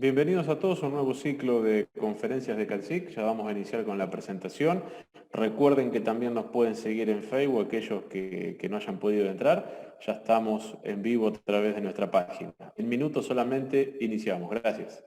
Bienvenidos a todos a un nuevo ciclo de conferencias de CalSIC. Ya vamos a iniciar con la presentación. Recuerden que también nos pueden seguir en Facebook aquellos que no hayan podido entrar. Ya estamos en vivo a través de nuestra página. En minutos solamente iniciamos. Gracias.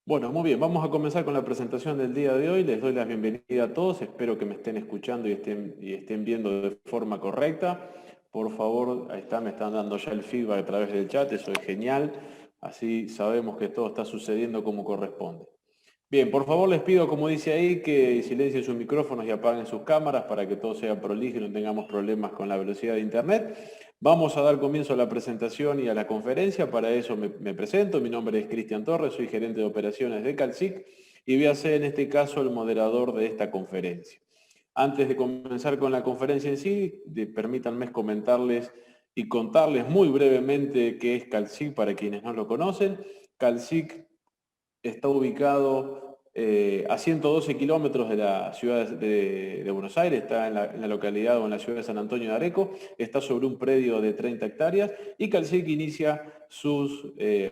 Bueno, muy bien, vamos a comenzar con la presentación del día de hoy. Les doy la bienvenida a todos, espero que me estén escuchando y estén viendo de forma correcta. Por favor, ahí está, me están dando ya el feedback a través del chat, eso es genial. Así sabemos que todo está sucediendo como corresponde. Bien, por favor les pido, como dice ahí, que silencien sus micrófonos y apaguen sus cámaras para que todo sea prolijo y no tengamos problemas con la velocidad de internet. Vamos a dar comienzo a la presentación y a la conferencia. Para eso me presento. Mi nombre es Cristian Torres, soy gerente de operaciones de CalSIC y voy a ser en este caso el moderador de esta conferencia. Antes de comenzar con la conferencia en sí, permítanme comentarles y contarles muy brevemente qué es CalSIC para quienes no lo conocen. CalSIC está ubicado a 112 kilómetros de la ciudad de Buenos Aires, está en la localidad o en la ciudad de San Antonio de Areco, está sobre un predio de 30 hectáreas y CalSIC inicia sus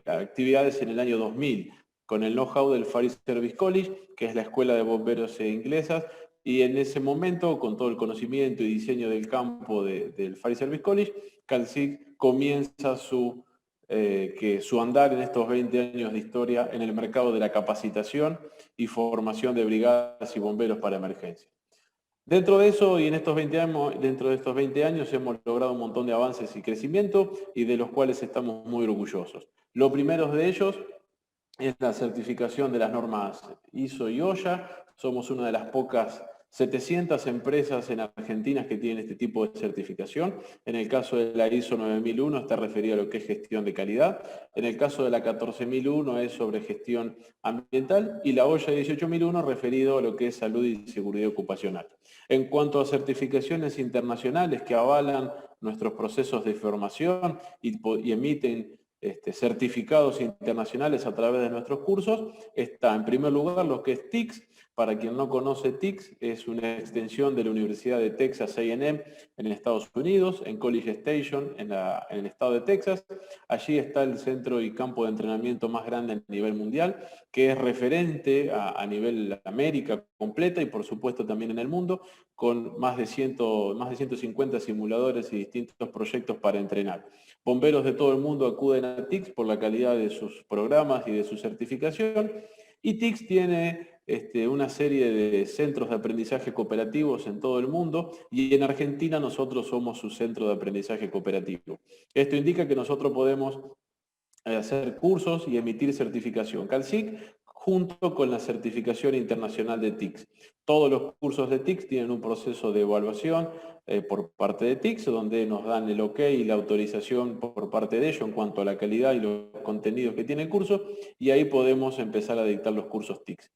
actividades en el año 2000 con el know-how del Fire Service College, que es la escuela de bomberos inglesas, y en ese momento, con todo el conocimiento y diseño del campo del Fire Service College, CalSIC comienza su andar en estos 20 años de historia en el mercado de la capacitación y formación de brigadas y bomberos para emergencia. Dentro de eso y dentro de estos 20 años hemos logrado un montón de avances y crecimiento y de los cuales estamos muy orgullosos. Lo primero de ellos es la certificación de las normas ISO y OSHA. Somos una de las pocas 700 empresas en Argentina que tienen este tipo de certificación. En el caso de la ISO 9001 está referido a lo que es gestión de calidad. En el caso de la 14001 es sobre gestión ambiental y la OSHA 18001 referido a lo que es salud y seguridad ocupacional. En cuanto a certificaciones internacionales que avalan nuestros procesos de formación y emiten certificados internacionales a través de nuestros cursos, está en primer lugar lo que es TICS. Para quien no conoce, TICS es una extensión de la Universidad de Texas A&M en Estados Unidos, en College Station, en el estado de Texas. Allí está el centro y campo de entrenamiento más grande a nivel mundial, que es referente a nivel América completa y por supuesto también en el mundo, con más de 150 simuladores y distintos proyectos para entrenar. Bomberos de todo el mundo acuden a TICS por la calidad de sus programas y de su certificación. Y TICS tiene una serie de centros de aprendizaje cooperativos en todo el mundo y en Argentina nosotros somos su centro de aprendizaje cooperativo. Esto indica que nosotros podemos hacer cursos y emitir certificación. CalSIC, junto con la certificación internacional de TICS. Todos los cursos de TICS tienen un proceso de evaluación por parte de TICS, donde nos dan el OK y la autorización por parte de ellos en cuanto a la calidad y los contenidos que tiene el curso, y ahí podemos empezar a dictar los cursos TICS.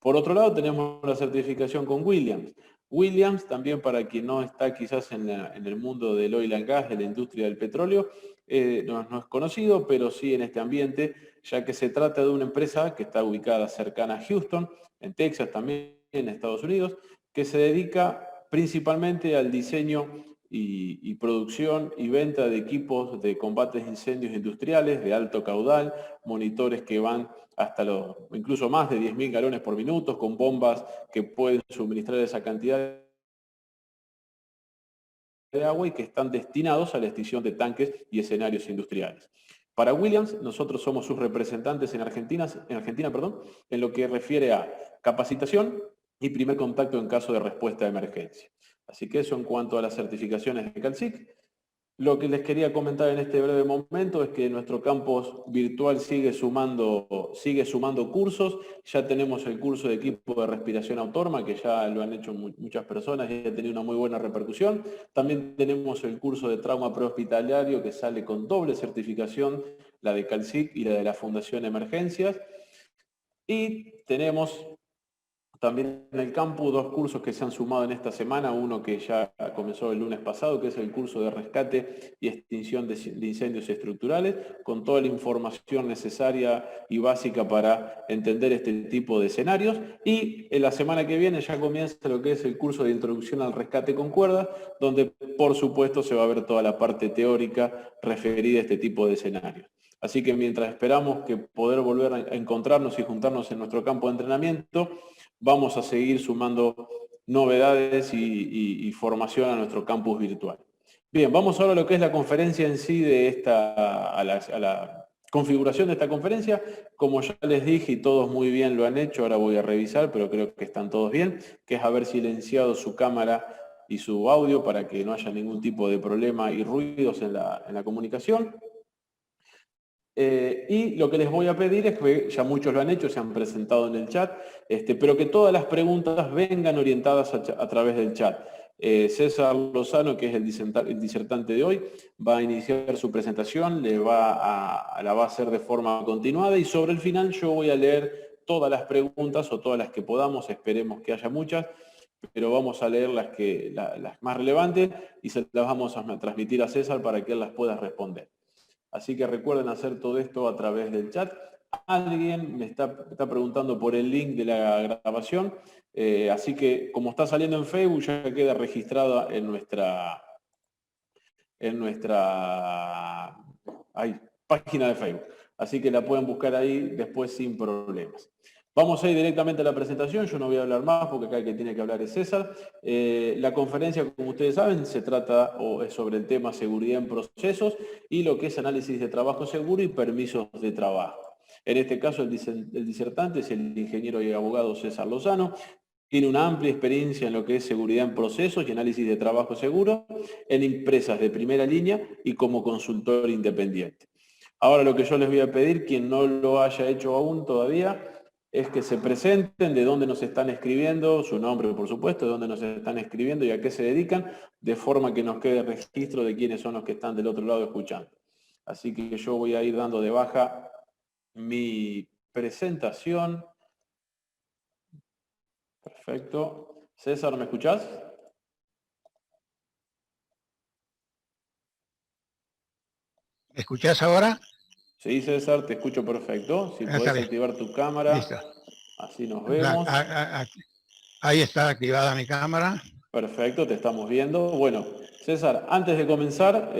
Por otro lado, tenemos la certificación con Williams. Williams, también para quien no está quizás en el mundo del oil and gas, de la industria del petróleo, no es conocido, pero sí en este ambiente, ya que se trata de una empresa que está ubicada cercana a Houston, en Texas también, en Estados Unidos, que se dedica principalmente al diseño y producción y venta de equipos de combates de incendios industriales de alto caudal, monitores que van hasta incluso más de 10.000 galones por minuto, con bombas que pueden suministrar esa cantidad de agua y que están destinados a la extinción de tanques y escenarios industriales. Para Williams, nosotros somos sus representantes en Argentina, en lo que refiere a capacitación y primer contacto en caso de respuesta de emergencia. Así que eso en cuanto a las certificaciones de CalSIC. Lo que les quería comentar en este breve momento es que nuestro campus virtual sigue sumando cursos. Ya tenemos el curso de equipo de respiración autónoma, que ya lo han hecho muchas personas y ha tenido una muy buena repercusión. También tenemos el curso de trauma prehospitalario, que sale con doble certificación, la de CalSIC y la de la Fundación Emergencias. Y tenemos también en el campus 2 cursos que se han sumado en esta semana, uno que ya comenzó el lunes pasado, que es el curso de rescate y extinción de incendios estructurales, con toda la información necesaria y básica para entender este tipo de escenarios. Y en la semana que viene ya comienza lo que es el curso de introducción al rescate con cuerdas, donde por supuesto se va a ver toda la parte teórica referida a este tipo de escenarios. Así que mientras esperamos que poder volver a encontrarnos y juntarnos en nuestro campo de entrenamiento, vamos a seguir sumando novedades y formación a nuestro campus virtual. Bien, vamos ahora a lo que es la conferencia en sí, a la configuración de esta conferencia. Como ya les dije y todos muy bien lo han hecho, ahora voy a revisar, pero creo que están todos bien, que es haber silenciado su cámara y su audio para que no haya ningún tipo de problema y ruidos en la comunicación. Y lo que les voy a pedir es que, ya muchos lo han hecho, se han presentado en el chat, pero que todas las preguntas vengan orientadas a través del chat. César Lozano, que es el disertante de hoy, va a iniciar su presentación, la va a hacer de forma continuada y sobre el final yo voy a leer todas las preguntas o todas las que podamos, esperemos que haya muchas, pero vamos a leer las más relevantes y se las vamos a transmitir a César para que él las pueda responder. Así que recuerden hacer todo esto a través del chat. Alguien me está preguntando por el link de la grabación, así que como está saliendo en Facebook ya queda registrada en nuestra página de Facebook. Así que la pueden buscar ahí después sin problemas. Vamos a ir directamente a la presentación, yo no voy a hablar más porque acá el que tiene que hablar es César. La conferencia, como ustedes saben, se trata o es sobre el tema seguridad en procesos y lo que es análisis de trabajo seguro y permisos de trabajo. En este caso el disertante es el ingeniero y abogado César Lozano. Tiene una amplia experiencia en lo que es seguridad en procesos y análisis de trabajo seguro en empresas de primera línea y como consultor independiente. Ahora lo que yo les voy a pedir, quien no lo haya hecho aún todavía, es que se presenten, de dónde nos están escribiendo, su nombre por supuesto, de dónde nos están escribiendo y a qué se dedican, de forma que nos quede registro de quiénes son los que están del otro lado escuchando. Así que yo voy a ir dando de baja mi presentación. Perfecto. César, ¿me escuchás? ¿Me escuchás ahora? Sí, César, te escucho perfecto. Si Está podés bien. activar tu cámara, Listo. así nos vemos. Ahí está activada mi cámara. Perfecto, te estamos viendo. Bueno, César, antes de comenzar,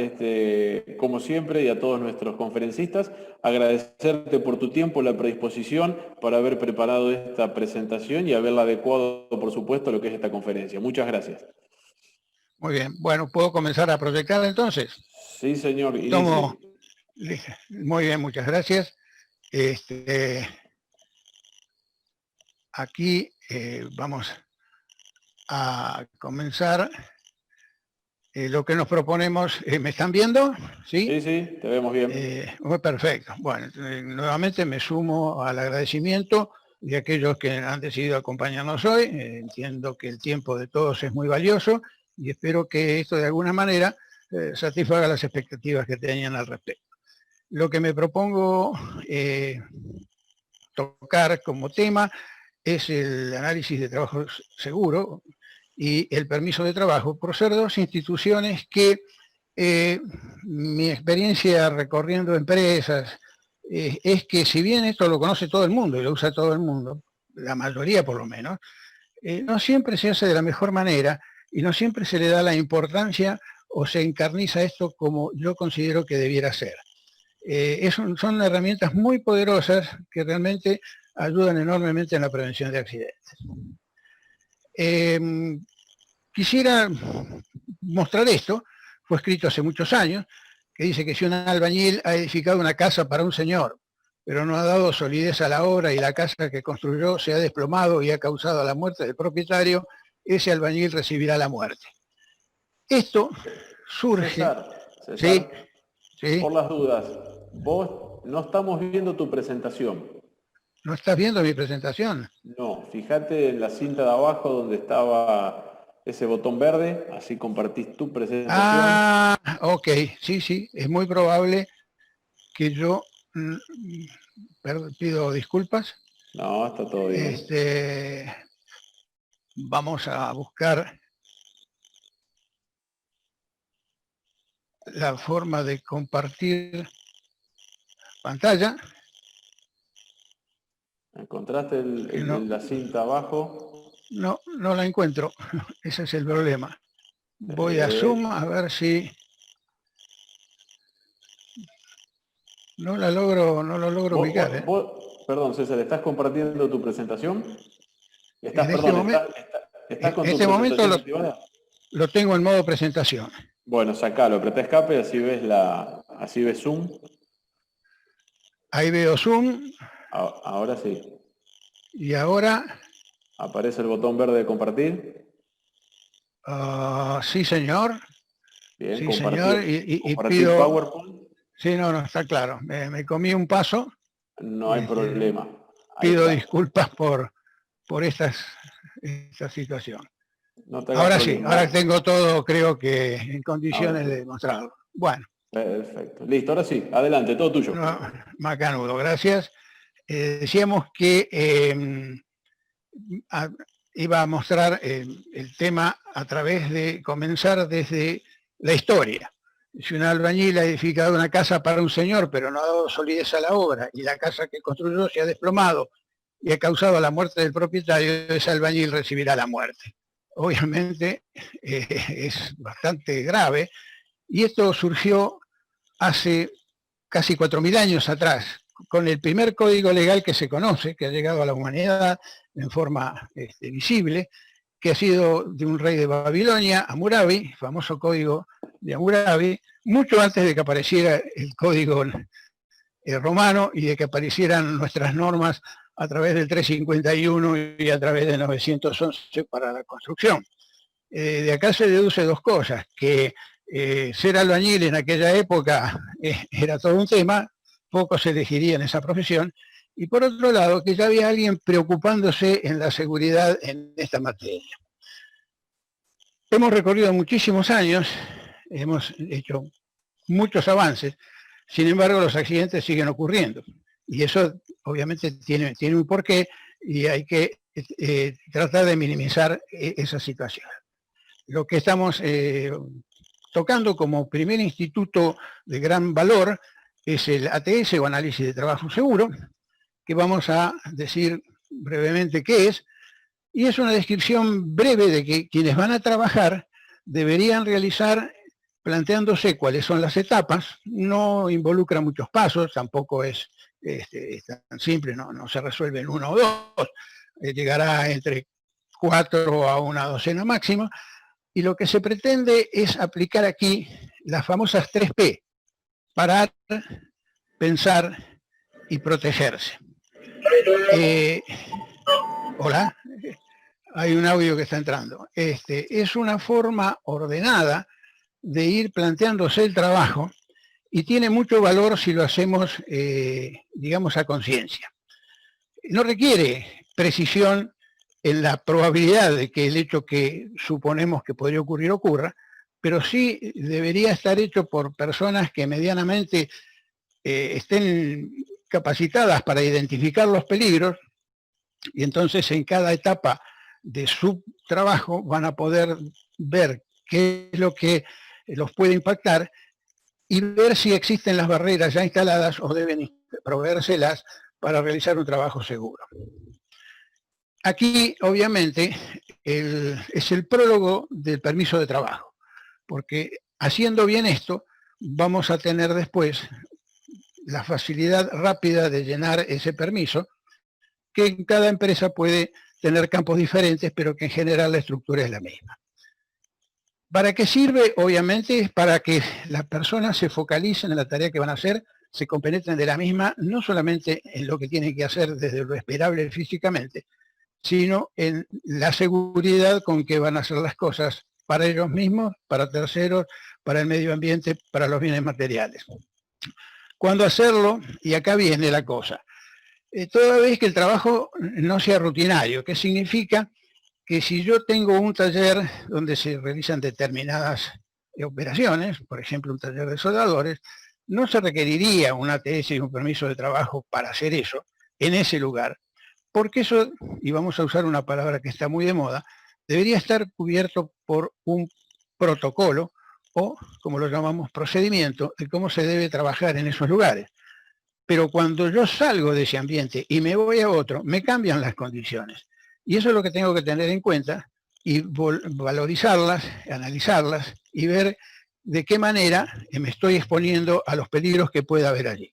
como siempre, y a todos nuestros conferencistas, agradecerte por tu tiempo, la predisposición para haber preparado esta presentación y haberla adecuado, por supuesto, a lo que es esta conferencia. Muchas gracias. Muy bien. Bueno, ¿puedo comenzar a proyectar entonces? Sí, señor, inicie. Muy bien, muchas gracias. Aquí vamos a comenzar lo que nos proponemos. ¿Me están viendo? Sí, sí, te vemos bien. Perfecto. Bueno, nuevamente me sumo al agradecimiento de aquellos que han decidido acompañarnos hoy. Entiendo que el tiempo de todos es muy valioso y espero que esto de alguna manera satisfaga las expectativas que tenían al respecto. Lo que me propongo tocar como tema es el análisis de trabajo seguro y el permiso de trabajo, por ser dos instituciones que mi experiencia recorriendo empresas es que, si bien esto lo conoce todo el mundo y lo usa todo el mundo, la mayoría por lo menos, no siempre se hace de la mejor manera y no siempre se le da la importancia o se encarniza esto como yo considero que debiera ser. Son herramientas muy poderosas que realmente ayudan enormemente en la prevención de accidentes. Quisiera mostrar esto. Fue escrito hace muchos años, que dice que si un albañil ha edificado una casa para un señor, pero no ha dado solidez a la obra y la casa que construyó se ha desplomado y ha causado la muerte del propietario, ese albañil recibirá la muerte. Esto surge... César, ¿sí? ¿Sí? Por las dudas, vos no estamos viendo tu presentación. ¿No estás viendo mi presentación? No, fíjate en la cinta de abajo donde estaba ese botón verde, así compartís tu presentación. Ah, ok, sí, es muy probable que yo pido disculpas. No, está todo bien. Vamos a buscar la forma de compartir pantalla. ¿Encontraste la cinta abajo? No la encuentro. Ese es el problema. Voy a Zoom a ver si... No lo logro ubicar. Perdón, César, ¿estás compartiendo tu presentación? ¿Estás con tu momento lo tengo en modo presentación. Bueno, sacalo, apretá escape, así ves Zoom. Ahí veo Zoom. Ahora sí. Y ahora... ¿Aparece el botón verde de compartir? Sí, señor. Bien, sí, señor. Y pido... PowerPoint. Sí, no, está claro. Me comí un paso. No hay problema. Pido disculpas por esta situación. No ahora sí, ahora tengo todo, creo que en condiciones de mostrarlo. Bueno. Perfecto. Listo, ahora sí, adelante, todo tuyo. No, macanudo, gracias. Decíamos que iba a mostrar el tema a través de comenzar desde la historia. Si un albañil ha edificado una casa para un señor, pero no ha dado solidez a la obra, y la casa que construyó se ha desplomado y ha causado la muerte del propietario, ese albañil recibirá la muerte. Obviamente es bastante grave, y esto surgió hace casi 4.000 años atrás, con el primer código legal que se conoce, que ha llegado a la humanidad en forma visible, que ha sido de un rey de Babilonia, Hammurabi, famoso código de Hammurabi, mucho antes de que apareciera el código romano y de que aparecieran nuestras normas a través del 351 y a través del 911 para la construcción. De acá se deduce dos cosas, que ser albañil en aquella época era todo un tema, pocos se elegirían esa profesión, y por otro lado, que ya había alguien preocupándose en la seguridad en esta materia. Hemos recorrido muchísimos años, hemos hecho muchos avances, sin embargo los accidentes siguen ocurriendo, y eso obviamente tiene un porqué, y hay que tratar de minimizar esa situación. Lo que estamos tocando como primer instituto de gran valor es el ATS o Análisis de Trabajo Seguro, que vamos a decir brevemente qué es, y es una descripción breve de que quienes van a trabajar deberían realizar planteándose cuáles son las etapas. No involucra muchos pasos, tampoco es tan simple, no se resuelve en 1 o 2, llegará entre 4 a una docena máxima, y lo que se pretende es aplicar aquí las famosas 3P: parar, pensar y protegerse. Hola, hay un audio que está entrando. Es una forma ordenada de ir planteándose el trabajo y tiene mucho valor si lo hacemos, digamos, a conciencia. no requiere precisión en la probabilidad de que el hecho que suponemos que podría ocurrir ocurra, pero sí debería estar hecho por personas que medianamente estén capacitadas para identificar los peligros, y entonces en cada etapa de su trabajo van a poder ver qué es lo que los puede impactar y ver si existen las barreras ya instaladas o deben proveérselas para realizar un trabajo seguro. Aquí, obviamente, es el prólogo del permiso de trabajo, porque haciendo bien esto, vamos a tener después la facilidad rápida de llenar ese permiso, que en cada empresa puede tener campos diferentes, pero que en general la estructura es la misma. ¿Para qué sirve? Obviamente es para que las personas se focalicen en la tarea que van a hacer, se compenetren de la misma, no solamente en lo que tienen que hacer desde lo esperable físicamente, sino en la seguridad con que van a hacer las cosas para ellos mismos, para terceros, para el medio ambiente, para los bienes materiales. ¿Cuándo hacerlo? Y acá viene la cosa. Toda vez que el trabajo no sea rutinario, ¿qué significa? Que si yo tengo un taller donde se realizan determinadas operaciones, por ejemplo un taller de soldadores, no se requeriría un ATS y un permiso de trabajo para hacer eso en ese lugar, porque eso, y vamos a usar una palabra que está muy de moda, debería estar cubierto por un protocolo o, como lo llamamos, procedimiento de cómo se debe trabajar en esos lugares. Pero cuando yo salgo de ese ambiente y me voy a otro, me cambian las condiciones. Y eso es lo que tengo que tener en cuenta y valorizarlas, analizarlas y ver de qué manera me estoy exponiendo a los peligros que pueda haber allí.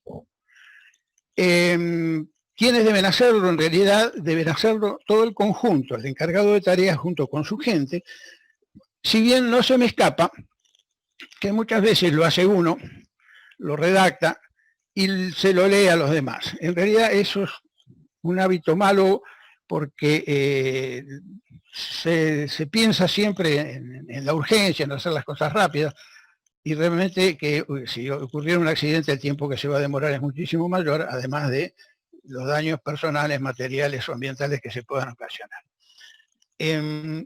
¿Quiénes deben hacerlo? En realidad deben hacerlo todo el conjunto, el encargado de tareas junto con su gente. Si bien no se me escapa, que muchas veces lo hace uno, lo redacta y se lo lee a los demás. En realidad eso es un hábito malo porque se piensa siempre en la urgencia, en hacer las cosas rápidas, y realmente que si ocurriera un accidente el tiempo que se va a demorar es muchísimo mayor, además de los daños personales, materiales o ambientales que se puedan ocasionar.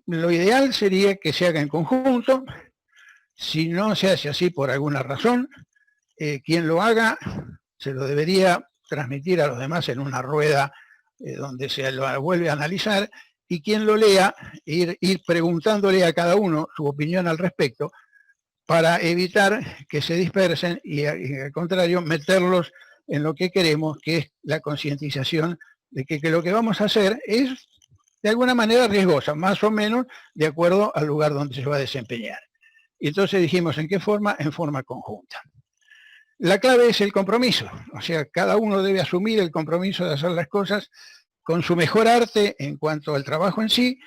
Lo ideal sería que se haga en conjunto. Si no se hace así por alguna razón, quien lo haga se lo debería transmitir a los demás en una rueda donde se lo vuelve a analizar, y quien lo lea, ir preguntándole a cada uno su opinión al respecto para evitar que se dispersen y al contrario, meterlos en lo que queremos, que es la concientización de que lo que vamos a hacer es de alguna manera riesgosa, más o menos de acuerdo al lugar donde se va a desempeñar. Y entonces dijimos, ¿en qué forma? En forma conjunta. La clave es el compromiso, o sea, cada uno debe asumir el compromiso de hacer las cosas con su mejor arte en cuanto al trabajo en sí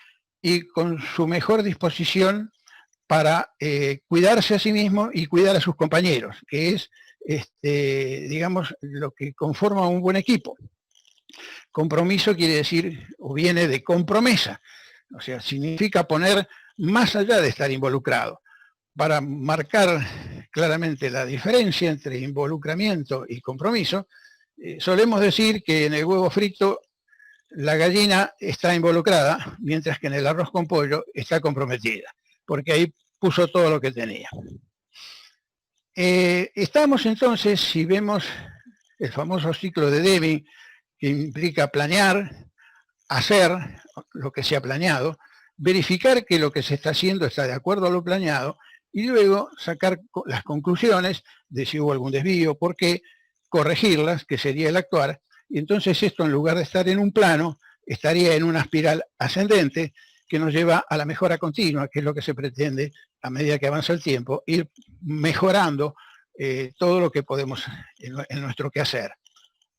y con su mejor disposición para cuidarse a sí mismo y cuidar a sus compañeros, que es, digamos, lo que conforma un buen equipo. Compromiso quiere decir, o viene de compromesa, o sea, significa poner más allá de estar involucrado. Para marcar claramente la diferencia entre involucramiento y compromiso, solemos decir que en el huevo frito la gallina está involucrada, mientras que en el arroz con pollo está comprometida, porque ahí puso todo lo que tenía. Estamos entonces, si vemos el famoso ciclo de Deming, que implica planear, hacer lo que se ha planeado, verificar que lo que se está haciendo está de acuerdo a lo planeado, y luego sacar las conclusiones de si hubo algún desvío, por qué, corregirlas, que sería el actuar, y entonces esto, en lugar de estar en un plano, estaría en una espiral ascendente que nos lleva a la mejora continua, que es lo que se pretende a medida que avanza el tiempo, ir mejorando todo lo que podemos en nuestro quehacer.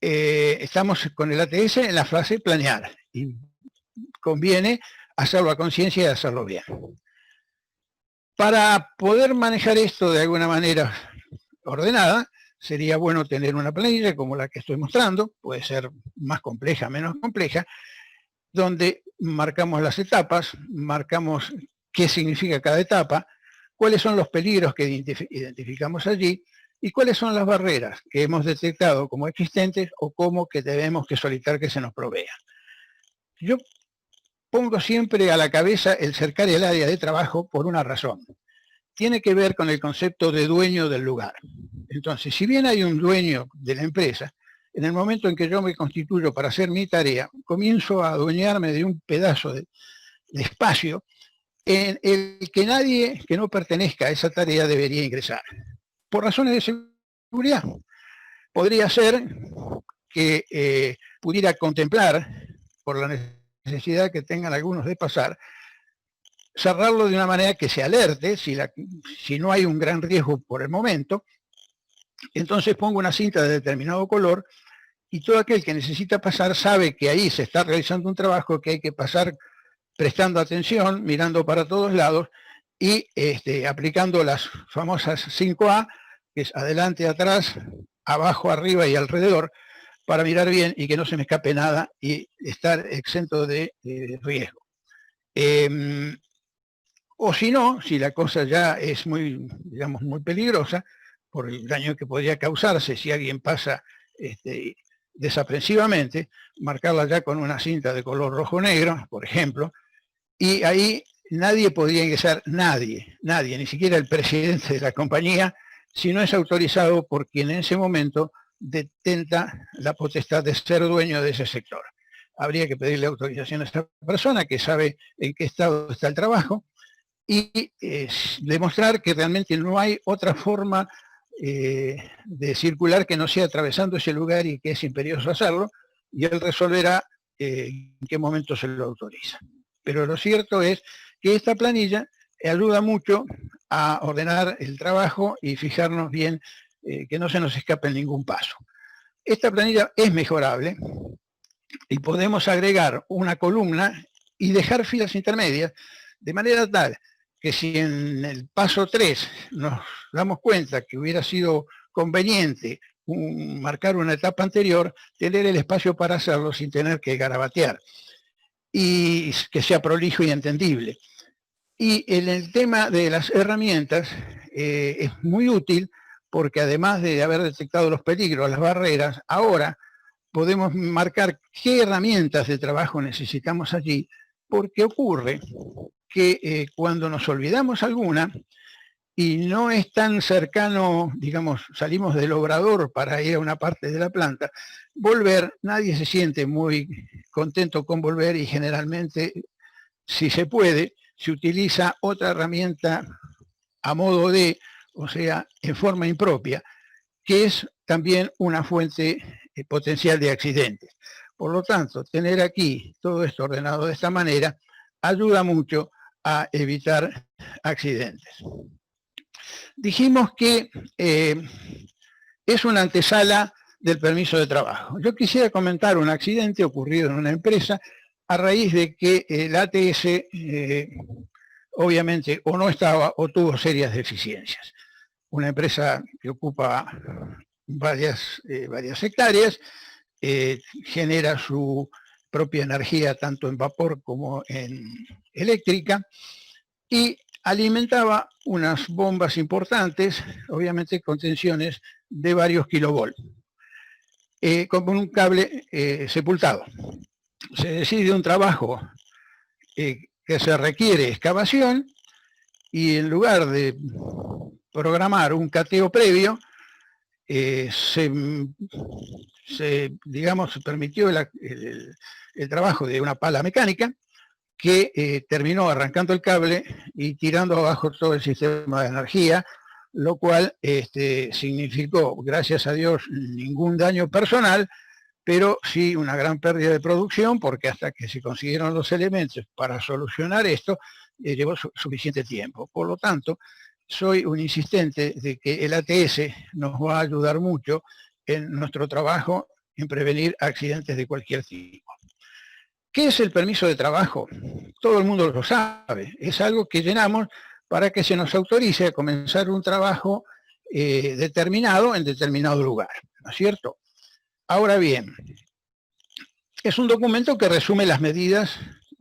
Estamos con el ATS en la fase planear, y conviene hacerlo a conciencia y hacerlo bien. Para poder manejar esto de alguna manera ordenada, sería bueno tener una planilla como la que estoy mostrando, puede ser más compleja, menos compleja, donde marcamos las etapas, marcamos qué significa cada etapa, cuáles son los peligros que identificamos allí, y cuáles son las barreras que hemos detectado como existentes o como que debemos que solicitar que se nos provean. Yo pongo siempre a la cabeza el cercar el área de trabajo por una razón. Tiene que ver con el concepto de dueño del lugar. Entonces, si bien hay un dueño de la empresa, en el momento en que yo me constituyo para hacer mi tarea, comienzo a adueñarme de un pedazo de espacio en el que nadie que no pertenezca a esa tarea debería ingresar. Por razones de seguridad. Podría ser que pudiera contemplar, por la necesidad que tengan algunos de pasar, cerrarlo de una manera que se alerte si no hay un gran riesgo por el momento. Entonces pongo una cinta de determinado color y todo aquel que necesita pasar sabe que ahí se está realizando un trabajo que hay que pasar prestando atención, mirando para todos lados y aplicando las famosas 5A, que es adelante, atrás, abajo, arriba y alrededor, para mirar bien y que no se me escape nada y estar exento de riesgo. O si no, si la cosa ya es muy, digamos, muy peligrosa, por el daño que podría causarse si alguien pasa desaprensivamente, marcarla ya con una cinta de color rojo-negro, por ejemplo, y ahí nadie podría ingresar, nadie, ni siquiera el presidente de la compañía, si no es autorizado por quien en ese momento detenta la potestad de ser dueño de ese sector. Habría que pedirle autorización a esta persona que sabe en qué estado está el trabajo y demostrar que realmente no hay otra forma de circular que no sea atravesando ese lugar y que es imperioso hacerlo, y él resolverá en qué momento se lo autoriza. Pero lo cierto es que esta planilla ayuda mucho a ordenar el trabajo y fijarnos bien que no se nos escape en ningún paso. Esta planilla es mejorable y podemos agregar una columna y dejar filas intermedias de manera tal que si en el paso 3 nos damos cuenta que hubiera sido conveniente marcar una etapa anterior, tener el espacio para hacerlo sin tener que garabatear y que sea prolijo y entendible. Y en el tema de las herramientas es muy útil porque además de haber detectado los peligros, las barreras, ahora podemos marcar qué herramientas de trabajo necesitamos allí, porque ocurre que cuando nos olvidamos alguna y no es tan cercano, digamos, salimos del obrador para ir a una parte de la planta, volver, nadie se siente muy contento con volver y generalmente, si se puede, se utiliza otra herramienta a modo de, o sea, en forma impropia, que es también una fuente potencial de accidentes. Por lo tanto, tener aquí todo esto ordenado de esta manera ayuda mucho a evitar accidentes. Dijimos que es una antesala del permiso de trabajo. Yo quisiera comentar un accidente ocurrido en una empresa a raíz de que el ATS obviamente o no estaba o tuvo serias deficiencias. Una empresa que ocupa varias hectáreas, genera su propia energía tanto en vapor como en eléctrica y alimentaba unas bombas importantes, obviamente con tensiones de varios kilovolts, con un cable sepultado. Se decide un trabajo que se requiere excavación y en lugar de programar un cateo previo, digamos, se permitió el trabajo de una pala mecánica que terminó arrancando el cable y tirando abajo todo el sistema de energía, lo cual significó, gracias a Dios, ningún daño personal, pero sí una gran pérdida de producción, porque hasta que se consiguieron los elementos para solucionar esto, llevó suficiente tiempo. Por lo tanto, soy un insistente de que el ATS nos va a ayudar mucho en nuestro trabajo en prevenir accidentes de cualquier tipo. ¿Qué es el permiso de trabajo? Todo el mundo lo sabe. Es algo que llenamos para que se nos autorice a comenzar un trabajo determinado en determinado lugar, ¿no es cierto? Ahora bien, es un documento que resume las medidas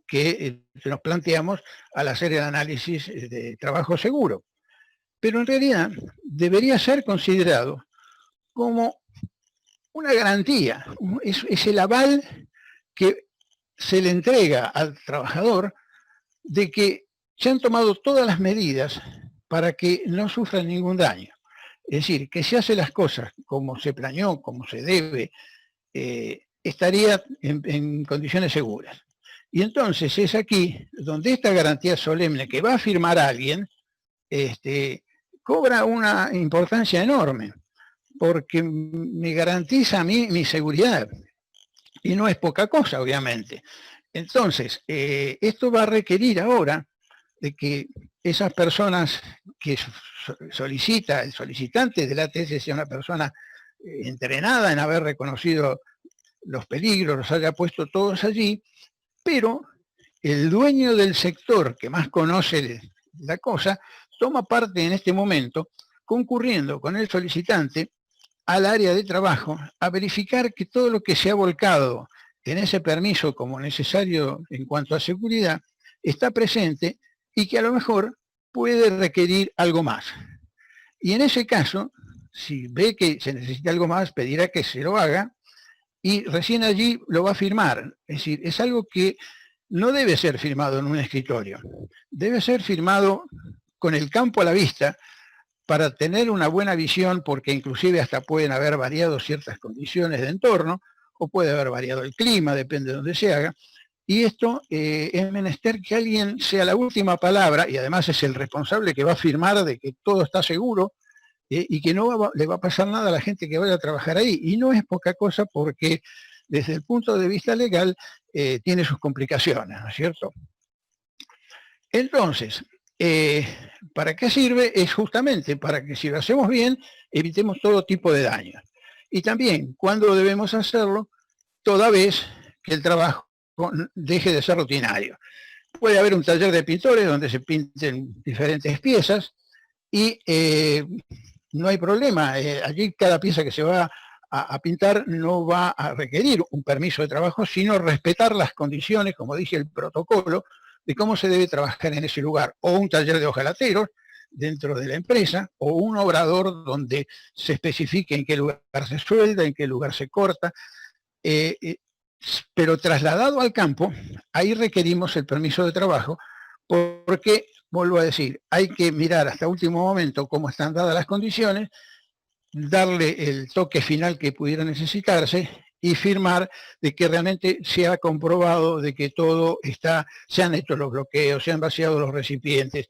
que nos planteamos al hacer el análisis de trabajo seguro. Pero en realidad debería ser considerado como una garantía, es el aval que se le entrega al trabajador de que se han tomado todas las medidas para que no sufra ningún daño. Es decir, que se hace las cosas como se planeó, como se debe, estaría en condiciones seguras. Y entonces es aquí donde esta garantía solemne que va a firmar alguien, cobra una importancia enorme, porque me garantiza a mí mi seguridad, y no es poca cosa, obviamente. Entonces, esto va a requerir ahora de que esas personas que solicita, el solicitante del ATS sea una persona entrenada en haber reconocido los peligros, los haya puesto todos allí, pero el dueño del sector que más conoce la cosa, toma parte en este momento, concurriendo con el solicitante al área de trabajo a verificar que todo lo que se ha volcado en ese permiso como necesario en cuanto a seguridad está presente y que a lo mejor puede requerir algo más. Y en ese caso, si ve que se necesita algo más, pedirá que se lo haga y recién allí lo va a firmar. Es decir, es algo que no debe ser firmado en un escritorio, debe ser firmado con el campo a la vista para tener una buena visión, porque inclusive hasta pueden haber variado ciertas condiciones de entorno, o puede haber variado el clima, depende de donde se haga, y esto es menester que alguien sea la última palabra, y además es el responsable que va a firmar de que todo está seguro, y que no le va a pasar nada a la gente que vaya a trabajar ahí, y no es poca cosa porque desde el punto de vista legal tiene sus complicaciones, ¿no es cierto? Entonces, ¿para qué sirve? Es justamente para que si lo hacemos bien, evitemos todo tipo de daños. Y también, ¿cuándo debemos hacerlo? Toda vez que el trabajo deje de ser rutinario. Puede haber un taller de pintores donde se pinten diferentes piezas y no hay problema. Allí cada pieza que se va a pintar no va a requerir un permiso de trabajo, sino respetar las condiciones, como dice el protocolo, de cómo se debe trabajar en ese lugar, o un taller de hojalateros dentro de la empresa, o un obrador donde se especifique en qué lugar se suelda, en qué lugar se corta, pero trasladado al campo, ahí requerimos el permiso de trabajo, porque, vuelvo a decir, hay que mirar hasta último momento cómo están dadas las condiciones, darle el toque final que pudiera necesitarse y firmar de que realmente se ha comprobado de que todo está, se han hecho los bloqueos, se han vaciado los recipientes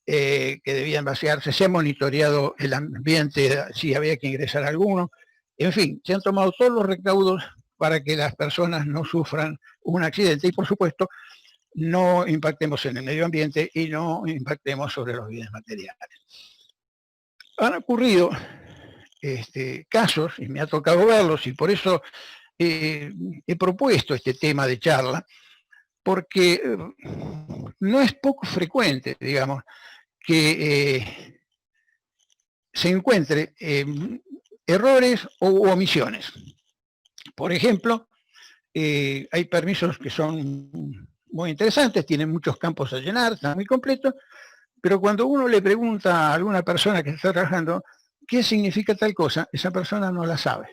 que debían vaciarse, se ha monitoreado el ambiente, si había que ingresar alguno, en fin, se han tomado todos los recaudos para que las personas no sufran un accidente y, por supuesto, no impactemos en el medio ambiente y no impactemos sobre los bienes materiales. Han ocurrido casos, y me ha tocado verlos, y por eso he propuesto este tema de charla, porque no es poco frecuente, digamos, que se encuentre errores o omisiones. Por ejemplo, hay permisos que son muy interesantes, tienen muchos campos a llenar, están muy completos, pero cuando uno le pregunta a alguna persona que está trabajando qué significa tal cosa, esa persona no la sabe.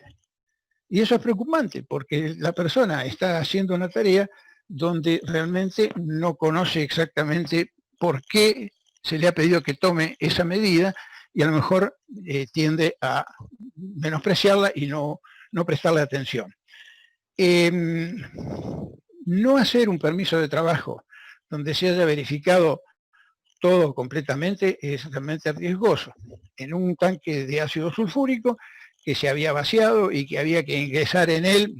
Y eso es preocupante, porque la persona está haciendo una tarea donde realmente no conoce exactamente por qué se le ha pedido que tome esa medida y a lo mejor tiende a menospreciarla y no prestarle atención. No hacer un permiso de trabajo donde se haya verificado todo completamente es realmente riesgoso. En un tanque de ácido sulfúrico que se había vaciado y que había que ingresar en él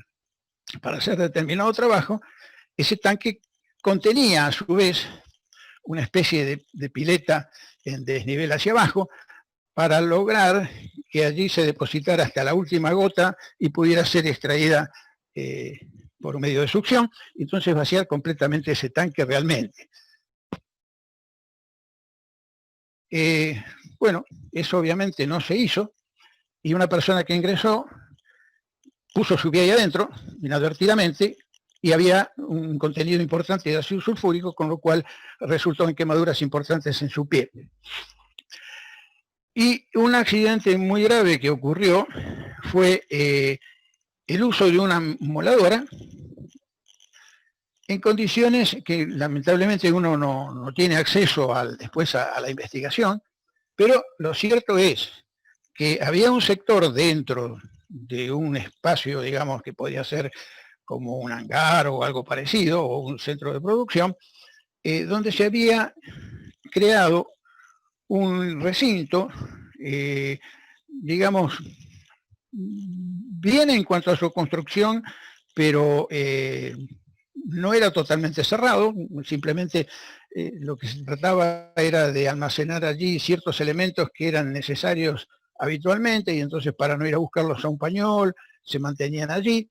para hacer determinado trabajo, ese tanque contenía a su vez una especie de pileta en desnivel hacia abajo para lograr que allí se depositara hasta la última gota y pudiera ser extraída por medio de succión, y entonces vaciar completamente ese tanque realmente. Bueno, eso obviamente no se hizo, y una persona que ingresó puso su pie ahí adentro, inadvertidamente, y había un contenido importante de ácido sulfúrico, con lo cual resultó en quemaduras importantes en su pie. Y un accidente muy grave que ocurrió fue el uso de una moladora en condiciones que lamentablemente uno no tiene acceso después a la investigación, pero lo cierto es que había un sector dentro de un espacio, digamos, que podía ser como un hangar o algo parecido, o un centro de producción, donde se había creado un recinto, digamos, bien en cuanto a su construcción, pero no era totalmente cerrado, simplemente lo que se trataba era de almacenar allí ciertos elementos que eran necesarios habitualmente, y entonces para no ir a buscarlos a un pañol, se mantenían allí.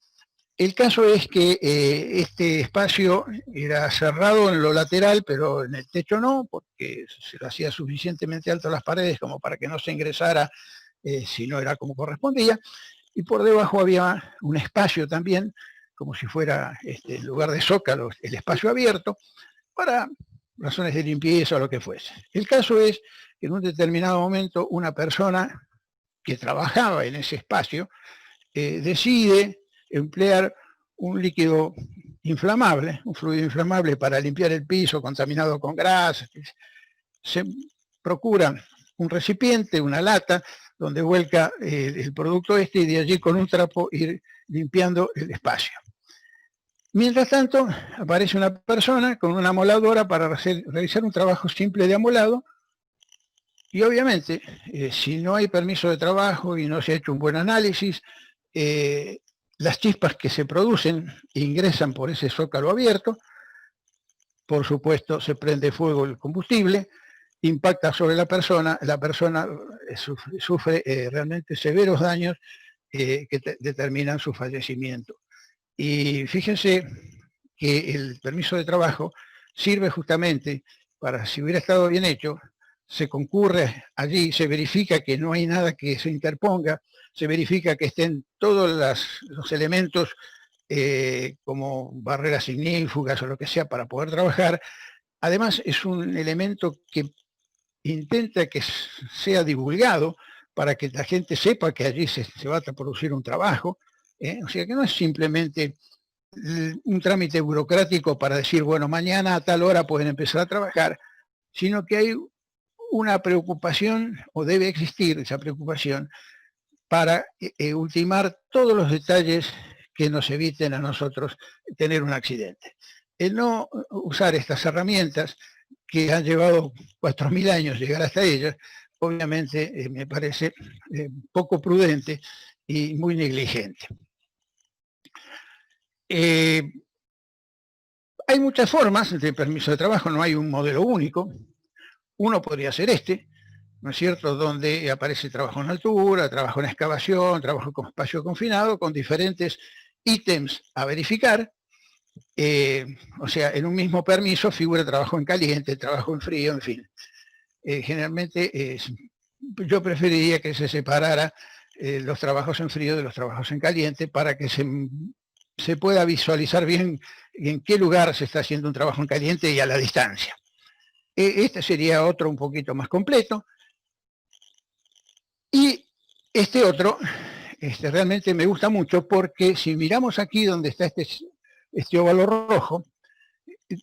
El caso es que este espacio era cerrado en lo lateral, pero en el techo no, porque se lo hacía suficientemente alto las paredes como para que no se ingresara si no era como correspondía, y por debajo había un espacio también, como si fuera en lugar de zócalo, el espacio abierto, para razones de limpieza o lo que fuese. El caso es que en un determinado momento una persona que trabajaba en ese espacio decide emplear un líquido inflamable, un fluido inflamable para limpiar el piso contaminado con grasa. Se procura un recipiente, una lata, donde vuelca el producto y de allí con un trapo ir limpiando el espacio. Mientras tanto, aparece una persona con una amoladora para realizar un trabajo simple de amolado, y obviamente, si no hay permiso de trabajo y no se ha hecho un buen análisis, las chispas que se producen ingresan por ese zócalo abierto, por supuesto se prende fuego el combustible, impacta sobre la persona sufre realmente severos daños que determinan su fallecimiento. Y fíjense que el permiso de trabajo sirve justamente para, si hubiera estado bien hecho, se concurre allí, se verifica que no hay nada que se interponga, se verifica que estén todos los elementos como barreras ignífugas o lo que sea para poder trabajar. Además es un elemento que intenta que sea divulgado para que la gente sepa que allí se va a producir un trabajo, o sea que no es simplemente un trámite burocrático para decir, bueno, mañana a tal hora pueden empezar a trabajar, sino que hay una preocupación, o debe existir esa preocupación, para ultimar todos los detalles que nos eviten a nosotros tener un accidente. El no usar estas herramientas que han llevado 4.000 años llegar hasta ellas, obviamente me parece poco prudente y muy negligente. Hay muchas formas de permiso de trabajo, no hay un modelo único. Uno podría ser ¿no es cierto?, donde aparece trabajo en altura, trabajo en excavación, trabajo con espacio confinado, con diferentes ítems a verificar. O sea, en un mismo permiso figura trabajo en caliente, trabajo en frío, en fin. Generalmente yo preferiría que se separara los trabajos en frío de los trabajos en caliente para que se pueda visualizar bien en qué lugar se está haciendo un trabajo en caliente y a la distancia. Este sería otro un poquito más completo. Y este otro realmente me gusta mucho porque si miramos aquí donde está este óvalo rojo,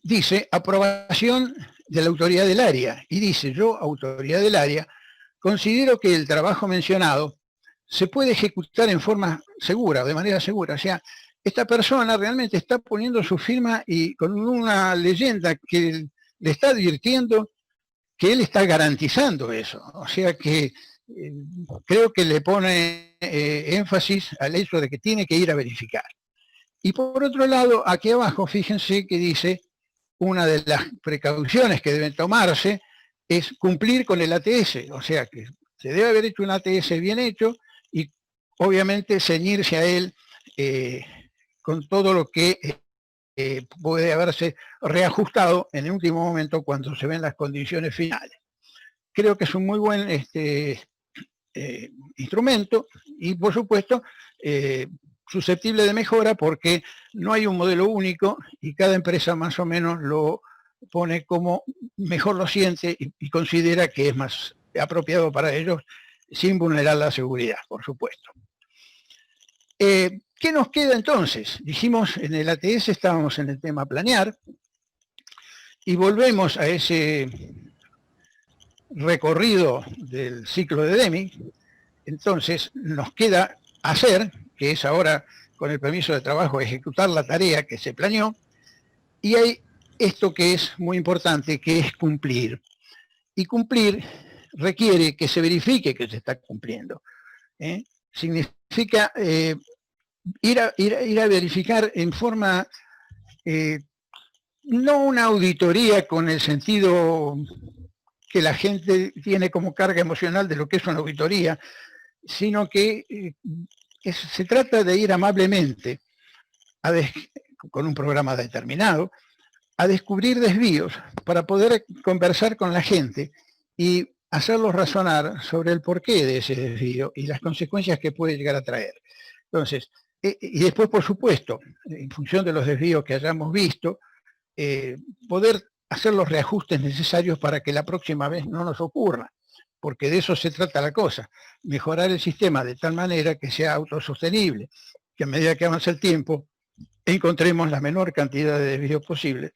dice aprobación de la autoridad del área. Y dice, yo, autoridad del área, considero que el trabajo mencionado se puede ejecutar en forma segura, de manera segura. O sea, esta persona realmente está poniendo su firma y con una leyenda que le está advirtiendo que él está garantizando eso. O sea que creo que le pone énfasis al hecho de que tiene que ir a verificar. Y por otro lado, aquí abajo, fíjense que dice, una de las precauciones que deben tomarse es cumplir con el ATS, o sea que se debe haber hecho un ATS bien hecho y obviamente ceñirse a él con todo lo que puede haberse reajustado en el último momento cuando se ven las condiciones finales. Creo que es un muy buen instrumento y por supuesto susceptible de mejora porque no hay un modelo único y cada empresa más o menos lo pone como mejor lo siente y considera que es más apropiado para ellos, sin vulnerar la seguridad, por supuesto. ¿Qué nos queda entonces? Dijimos, en el ATS estábamos en el tema planear, y volvemos a ese recorrido del ciclo de Deming. Entonces nos queda hacer, que es ahora, con el permiso de trabajo, ejecutar la tarea que se planeó, y hay esto que es muy importante, que es cumplir. Y cumplir requiere que se verifique que se está cumpliendo. Significa ir a verificar en forma, no una auditoría con el sentido que la gente tiene como carga emocional de lo que es una auditoría, sino que se trata de ir amablemente, con un programa determinado, a descubrir desvíos para poder conversar con la gente y hacerlos razonar sobre el porqué de ese desvío y las consecuencias que puede llegar a traer. Entonces, y después, por supuesto, en función de los desvíos que hayamos visto, poder hacer los reajustes necesarios para que la próxima vez no nos ocurra, porque de eso se trata la cosa, mejorar el sistema de tal manera que sea autosostenible, que a medida que avance el tiempo encontremos la menor cantidad de desvíos posible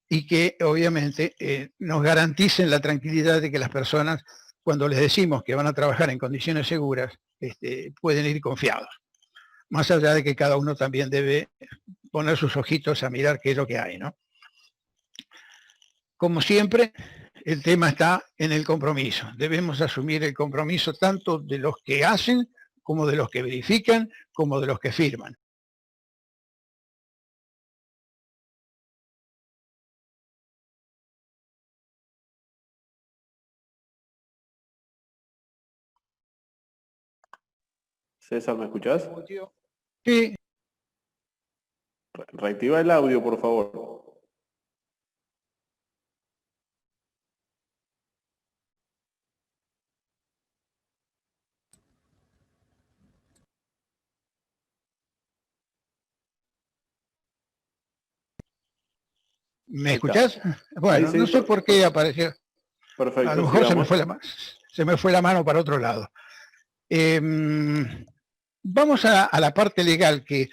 y que obviamente nos garanticen la tranquilidad de que las personas, cuando les decimos que van a trabajar en condiciones seguras, pueden ir confiados. Más allá de que cada uno también debe poner sus ojitos a mirar qué es lo que hay, ¿no? Como siempre, el tema está en el compromiso. Debemos asumir el compromiso tanto de los que hacen, como de los que verifican, como de los que firman. César, ¿me escuchás? Sí. Reactiva el audio, por favor. ¿Me escuchás? Bueno, sí, no sé por qué apareció. Perfecto. A lo mejor sigamos. se me fue la mano para otro lado. Vamos a la parte legal, que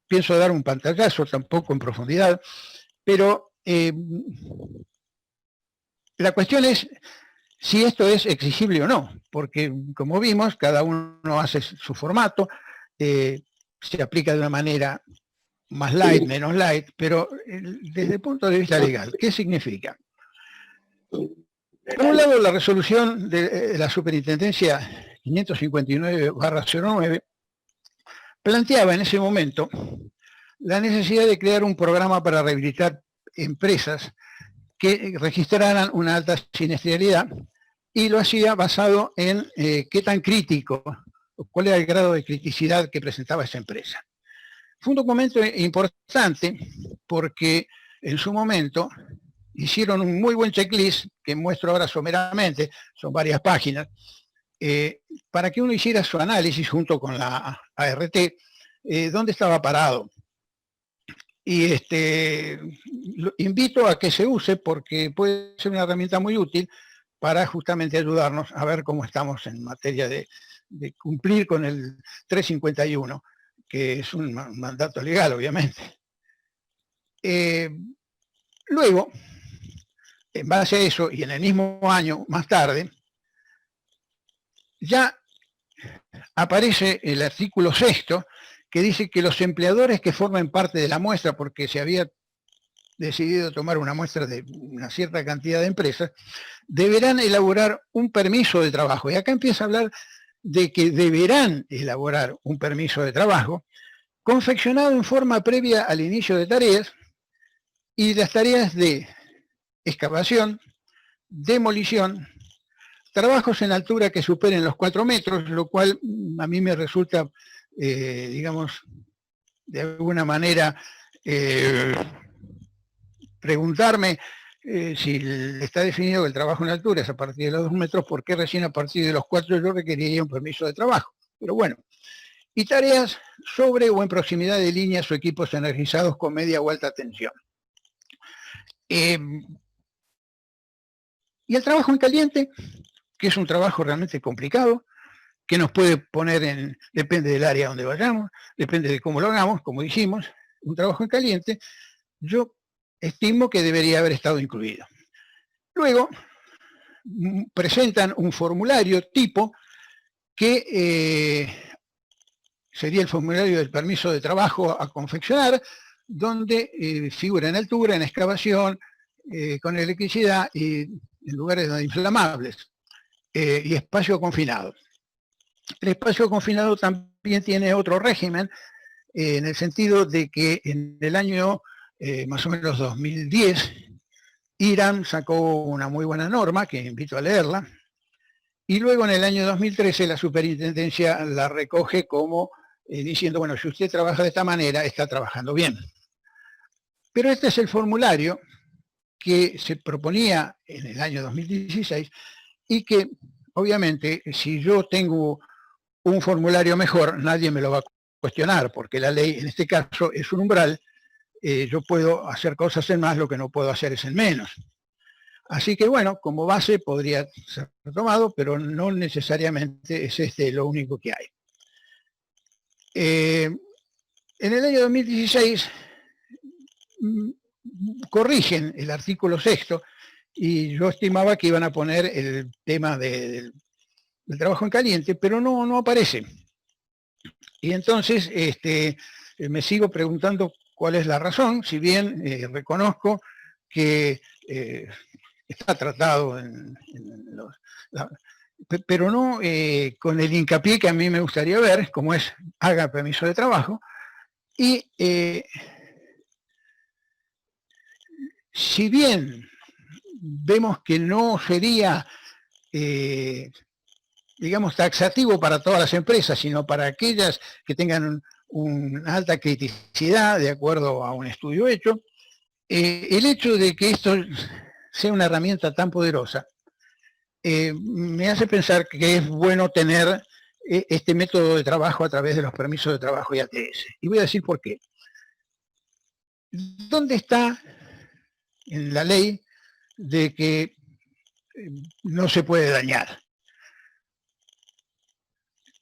pienso dar un pantallazo, tampoco en profundidad, pero la cuestión es si esto es exigible o no, porque como vimos, cada uno hace su formato, se aplica de una manera más light, menos light, pero desde el punto de vista legal, ¿qué significa? Por un lado, la resolución de la Superintendencia 559/09 planteaba en ese momento la necesidad de crear un programa para rehabilitar empresas que registraran una alta siniestralidad, y lo hacía basado en qué tan crítico, cuál era el grado de criticidad que presentaba esa empresa. Fue un documento importante porque en su momento hicieron un muy buen checklist, que muestro ahora someramente, son varias páginas, para que uno hiciera su análisis junto con la ART, dónde estaba parado. Y lo invito a que se use porque puede ser una herramienta muy útil para justamente ayudarnos a ver cómo estamos en materia de cumplir con el 351, que es un mandato legal, obviamente. Luego, en base a eso, y en el mismo año, más tarde, ya aparece el artículo 6º, que dice que los empleadores que formen parte de la muestra, porque se había decidido tomar una muestra de una cierta cantidad de empresas, deberán elaborar un permiso de trabajo. Y acá empieza a hablar de que deberán elaborar un permiso de trabajo confeccionado en forma previa al inicio de tareas, y las tareas de excavación, demolición, trabajos en altura que superen los 4 metros, lo cual a mí me resulta, digamos, de alguna manera, preguntarme si está definido que el trabajo en altura es a partir de los 2 metros, ¿por qué recién a partir de los 4 yo requeriría un permiso de trabajo? Pero bueno, y tareas sobre o en proximidad de líneas o equipos energizados con media o alta tensión. Y el trabajo en caliente, que es un trabajo realmente complicado, que nos puede poner en, depende del área donde vayamos, depende de cómo lo hagamos, como dijimos, un trabajo en caliente, yo estimo que debería haber estado incluido. Luego, presentan un formulario tipo que sería el formulario del permiso de trabajo a confeccionar, donde figura en altura, en excavación, con electricidad y en lugares inflamables y espacio confinado. El espacio confinado también tiene otro régimen, en el sentido de que en el año más o menos 2010, Irán sacó una muy buena norma, que invito a leerla, y luego en el año 2013 la superintendencia la recoge como diciendo, bueno, si usted trabaja de esta manera, está trabajando bien. Pero este es el formulario que se proponía en el año 2016 y que, obviamente, si yo tengo un formulario mejor, nadie me lo va a cuestionar, porque la ley, en este caso, es un umbral. Yo puedo hacer cosas en más, lo que no puedo hacer es en menos. Así que, bueno, como base podría ser tomado, pero no necesariamente es este lo único que hay. En el año 2016 corrigen el artículo 6 y yo estimaba que iban a poner el tema del trabajo en caliente, pero no aparece. Y entonces me sigo preguntando cuál es la razón, si bien reconozco que está tratado pero no con el hincapié que a mí me gustaría ver, como es haga permiso de trabajo, y si bien vemos que no sería, digamos, taxativo para todas las empresas, sino para aquellas que tengan una alta criticidad, de acuerdo a un estudio hecho, el hecho de que esto sea una herramienta tan poderosa, me hace pensar que es bueno tener este método de trabajo a través de los permisos de trabajo y ATS. Y voy a decir por qué. ¿Dónde está en la ley de que no se puede dañar?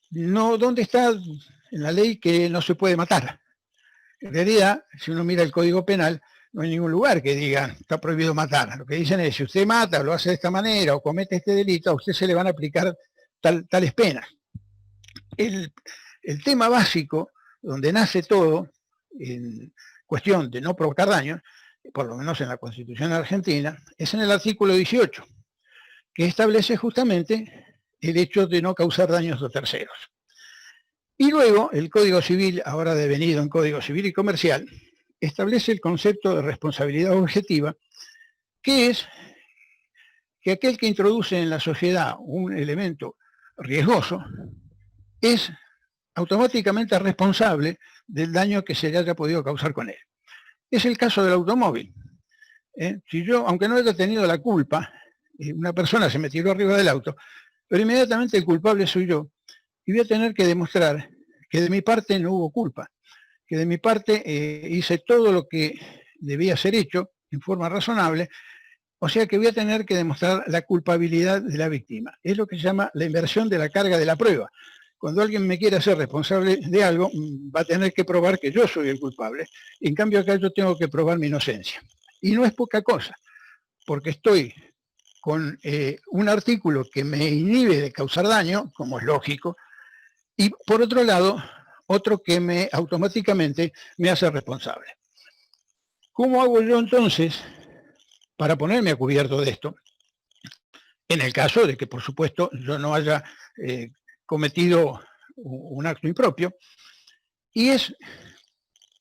No, ¿dónde está en la ley que no se puede matar? En realidad, si uno mira el Código Penal, no hay ningún lugar que diga está prohibido matar. Lo que dicen es, si usted mata, lo hace de esta manera o comete este delito, a usted se le van a aplicar tales penas. El tema básico, donde nace todo, en cuestión de no provocar daños, por lo menos en la Constitución argentina, es en el artículo 18, que establece justamente el hecho de no causar daños a terceros. Y luego el Código Civil, ahora devenido en Código Civil y Comercial, establece el concepto de responsabilidad objetiva, que es que aquel que introduce en la sociedad un elemento riesgoso es automáticamente responsable del daño que se le haya podido causar con él. Es el caso del automóvil. Si yo, aunque no haya tenido la culpa, una persona se me tiró arriba del auto, pero inmediatamente el culpable soy yo, y voy a tener que demostrar que de mi parte no hubo culpa, que de mi parte hice todo lo que debía ser hecho en forma razonable, o sea que voy a tener que demostrar la culpabilidad de la víctima. Es lo que se llama la inversión de la carga de la prueba. Cuando alguien me quiera hacer responsable de algo, va a tener que probar que yo soy el culpable. En cambio acá yo tengo que probar mi inocencia. Y no es poca cosa, porque estoy con un artículo que me inhibe de causar daño, como es lógico, y por otro lado, otro que me automáticamente me hace responsable. ¿Cómo hago yo entonces para ponerme a cubierto de esto? En el caso de que, por supuesto, yo no haya cometido un acto impropio, y es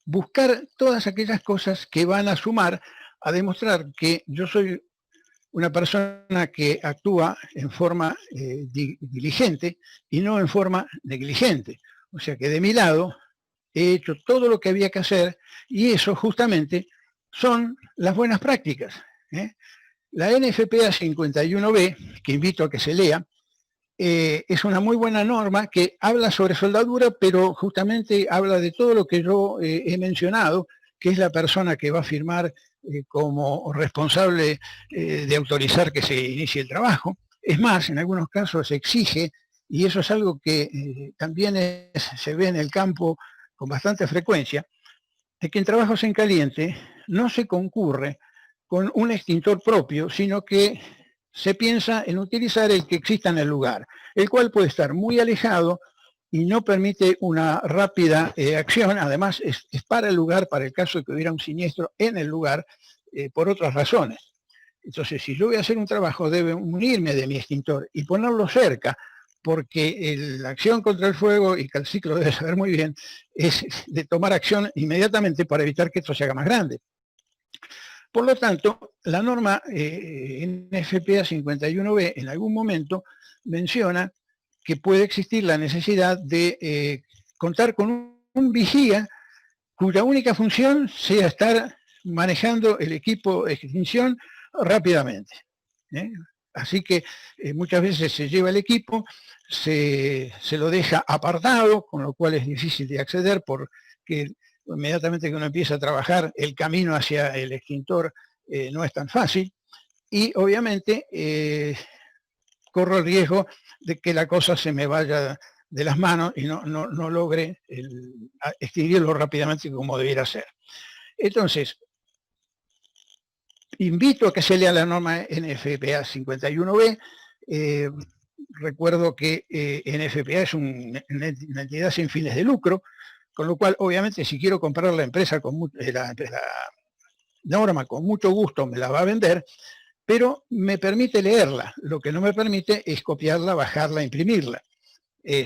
buscar todas aquellas cosas que van a sumar a demostrar que yo soy una persona que actúa en forma diligente y no en forma negligente. O sea que de mi lado he hecho todo lo que había que hacer y eso justamente son las buenas prácticas. La NFPA 51B, que invito a que se lea, es una muy buena norma que habla sobre soldadura, pero justamente habla de todo lo que yo he mencionado, que es la persona que va a firmar como responsable de autorizar que se inicie el trabajo. Es más, en algunos casos se exige, y eso es algo que también se ve en el campo con bastante frecuencia, de que en trabajos en caliente no se concurre con un extintor propio, sino que se piensa en utilizar el que exista en el lugar, el cual puede estar muy alejado y no permite una rápida acción. Además, es para el lugar, para el caso de que hubiera un siniestro en el lugar, por otras razones. Entonces, si yo voy a hacer un trabajo, debe unirme de mi extintor y ponerlo cerca, porque la acción contra el fuego, y Calciclo debe saber muy bien, es de tomar acción inmediatamente para evitar que esto se haga más grande. Por lo tanto, la norma NFPA 51B en algún momento menciona que puede existir la necesidad de contar con un vigía cuya única función sea estar manejando el equipo de extinción rápidamente. Así que muchas veces se lleva el equipo, se lo deja apartado, con lo cual es difícil de acceder porque inmediatamente que uno empieza a trabajar, el camino hacia el extintor no es tan fácil, y obviamente corro el riesgo de que la cosa se me vaya de las manos y no logre extinguirlo rápidamente como debiera ser. Entonces, invito a que se lea la norma NFPA 51B. Recuerdo que NFPA es una entidad sin fines de lucro, con lo cual, obviamente, si quiero comprar la empresa, la norma con mucho gusto me la va a vender, pero me permite leerla. Lo que no me permite es copiarla, bajarla, imprimirla.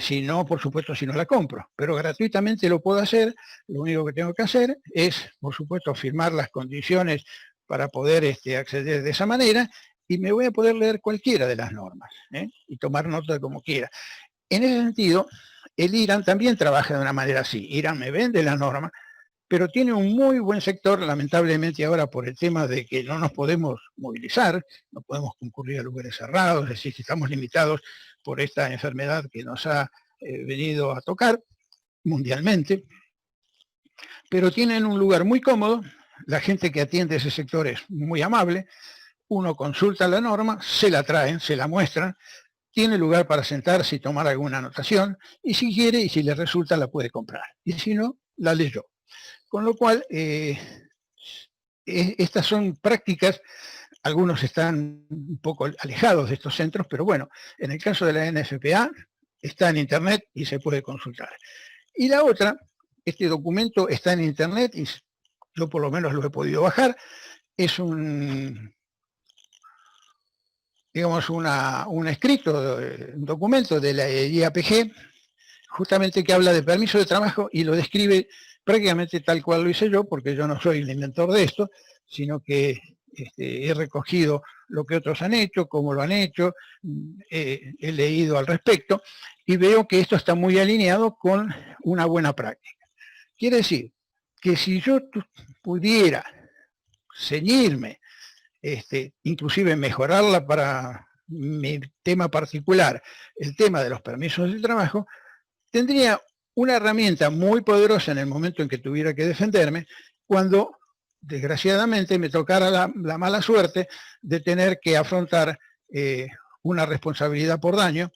Si no, por supuesto, si no la compro. Pero gratuitamente lo puedo hacer. Lo único que tengo que hacer es, por supuesto, firmar las condiciones para poder acceder de esa manera, y me voy a poder leer cualquiera de las normas y tomar nota de como quiera. En ese sentido, el IRAN también trabaja de una manera así. IRAN me vende la norma, pero tiene un muy buen sector, lamentablemente ahora por el tema de que no nos podemos movilizar, no podemos concurrir a lugares cerrados, es decir, estamos limitados por esta enfermedad que nos ha venido a tocar mundialmente, pero tienen un lugar muy cómodo. La gente que atiende ese sector es muy amable, uno consulta la norma, se la traen, se la muestran, tiene lugar para sentarse y tomar alguna anotación, y si quiere y si le resulta la puede comprar, y si no, la leyó. Con lo cual, estas son prácticas, algunos están un poco alejados de estos centros, pero bueno, en el caso de la NFPA está en internet y se puede consultar. Y la otra, este documento está en internet y yo por lo menos lo he podido bajar, es digamos, un escrito, un documento de la IAPG, justamente que habla de permiso de trabajo y lo describe prácticamente tal cual lo hice yo, porque yo no soy el inventor de esto, sino que he recogido lo que otros han hecho, cómo lo han hecho, he leído al respecto, y veo que esto está muy alineado con una buena práctica. Quiere decir que si yo pudiera ceñirme, inclusive mejorarla para mi tema particular, el tema de los permisos de trabajo, tendría una herramienta muy poderosa en el momento en que tuviera que defenderme, cuando desgraciadamente me tocara la mala suerte de tener que afrontar una responsabilidad por daño,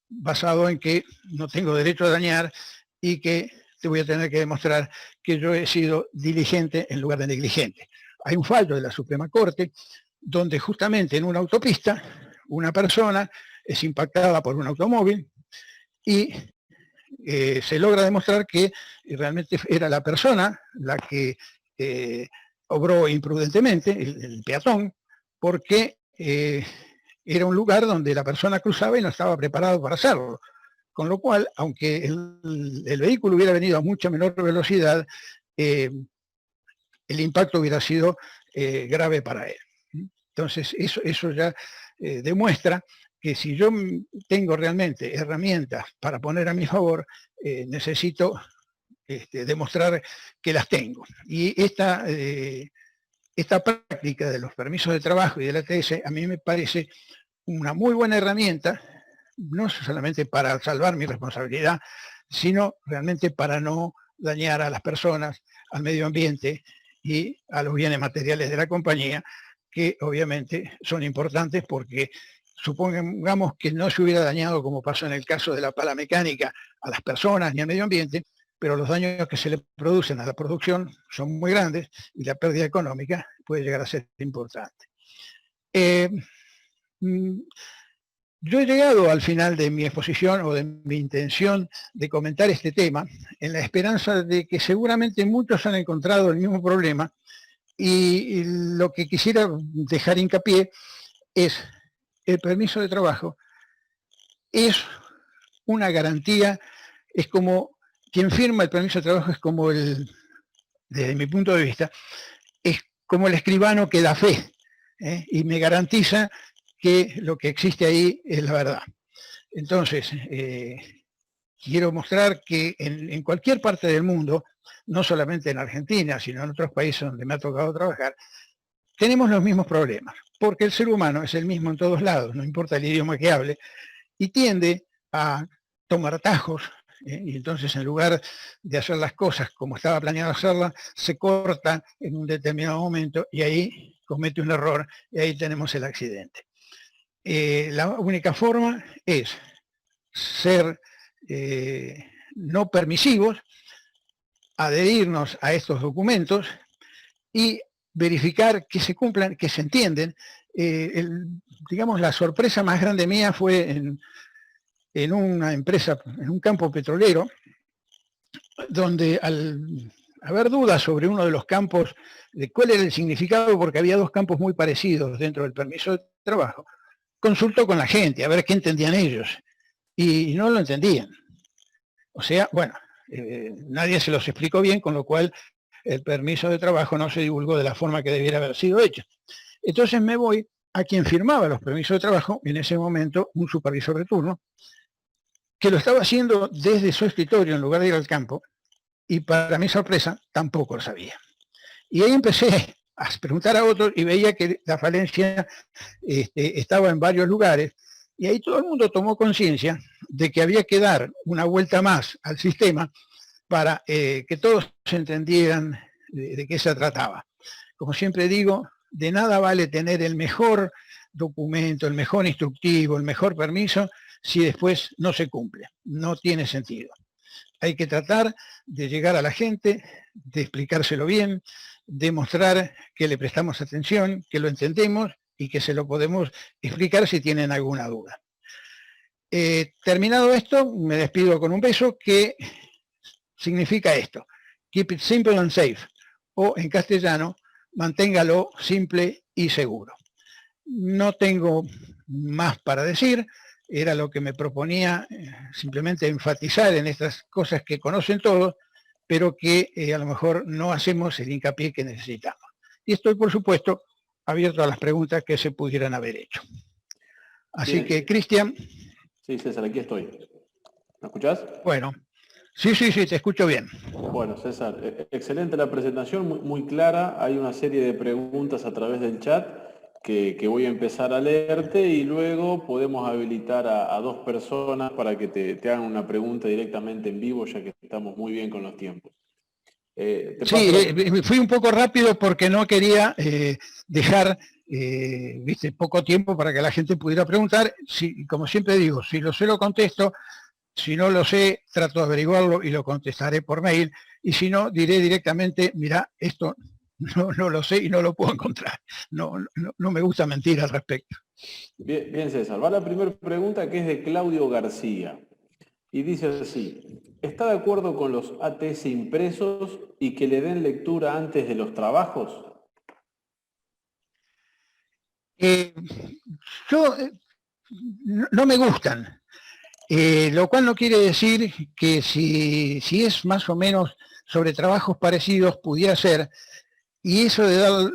basado en que no tengo derecho a dañar y que te voy a tener que demostrar que yo he sido diligente en lugar de negligente. Hay un fallo de la Suprema Corte donde justamente en una autopista una persona es impactada por un automóvil y se logra demostrar que realmente era la persona la que obró imprudentemente, el peatón, porque era un lugar donde la persona cruzaba y no estaba preparado para hacerlo. Con lo cual, aunque el vehículo hubiera venido a mucha menor velocidad, el impacto hubiera sido grave para él. Entonces, eso ya demuestra que si yo tengo realmente herramientas para poner a mi favor, necesito demostrar que las tengo. Y esta práctica de los permisos de trabajo y del ATS a mí me parece una muy buena herramienta, no solamente para salvar mi responsabilidad, sino realmente para no dañar a las personas, al medio ambiente y a los bienes materiales de la compañía, que obviamente son importantes porque supongamos que no se hubiera dañado, como pasó en el caso de la pala mecánica, a las personas ni al medio ambiente, pero los daños que se le producen a la producción son muy grandes y la pérdida económica puede llegar a ser importante. Yo he llegado al final de mi exposición o de mi intención de comentar este tema en la esperanza de que seguramente muchos han encontrado el mismo problema, y lo que quisiera dejar hincapié es: el permiso de trabajo es una garantía, es como quien firma el permiso de trabajo, es como desde mi punto de vista, es como el escribano que da fe, y me garantiza que lo que existe ahí es la verdad. Entonces, quiero mostrar que en cualquier parte del mundo, no solamente en Argentina, sino en otros países donde me ha tocado trabajar, tenemos los mismos problemas, porque el ser humano es el mismo en todos lados, no importa el idioma que hable, y tiende a tomar atajos, y entonces en lugar de hacer las cosas como estaba planeado hacerlas, se corta en un determinado momento y ahí comete un error y ahí tenemos el accidente. La única forma es ser no permisivos, adherirnos a estos documentos y verificar que se cumplan, que se entienden. Digamos, la sorpresa más grande mía fue en una empresa, en un campo petrolero, donde al haber dudas sobre uno de los campos, de cuál era el significado, porque había dos campos muy parecidos dentro del permiso de trabajo, consultó con la gente a ver qué entendían ellos, y no lo entendían. O sea, bueno, nadie se los explicó bien, con lo cual el permiso de trabajo no se divulgó de la forma que debiera haber sido hecho. Entonces me voy a quien firmaba los permisos de trabajo, en ese momento un supervisor de turno, que lo estaba haciendo desde su escritorio en lugar de ir al campo, y para mi sorpresa tampoco lo sabía. Y ahí empecé a preguntar a otros y veía que la falencia estaba en varios lugares, y ahí todo el mundo tomó conciencia de que había que dar una vuelta más al sistema para que todos se entendieran de qué se trataba. Como siempre digo, de nada vale tener el mejor documento, el mejor instructivo, el mejor permiso, si después no se cumple. No tiene sentido. Hay que tratar de llegar a la gente, de explicárselo bien, de mostrar que le prestamos atención, que lo entendemos y que se lo podemos explicar si tienen alguna duda. Terminado esto, me despido con un beso que significa esto: keep it simple and safe, o en castellano, manténgalo simple y seguro. No tengo más para decir, era lo que me proponía, simplemente enfatizar en estas cosas que conocen todos, pero que a lo mejor no hacemos el hincapié que necesitamos. Y estoy, por supuesto, abierto a las preguntas que se pudieran haber hecho. Así Bien. que, Cristian. Sí, César, aquí estoy. ¿Me escuchás? Bueno, sí, te escucho bien. Bueno, César, excelente la presentación, muy clara. Hay una serie de preguntas a través del chat que voy a empezar a leerte, y luego podemos habilitar a dos personas para que te hagan una pregunta directamente en vivo, ya que estamos muy bien con los tiempos. Fui un poco rápido porque no quería dejar poco tiempo para que la gente pudiera preguntar. Como siempre digo, si lo sé lo contesto, si no lo sé trato de averiguarlo y lo contestaré por mail, y si no diré directamente: mira, esto no lo sé y no lo puedo encontrar. No me gusta mentir al respecto. Bien, César, va la primera pregunta, que es de Claudio García, y dice así: ¿está de acuerdo con los ATS impresos y que le den lectura antes de los trabajos? No me gustan, lo cual no quiere decir que si es más o menos sobre trabajos parecidos pudiera ser. Y eso de dar,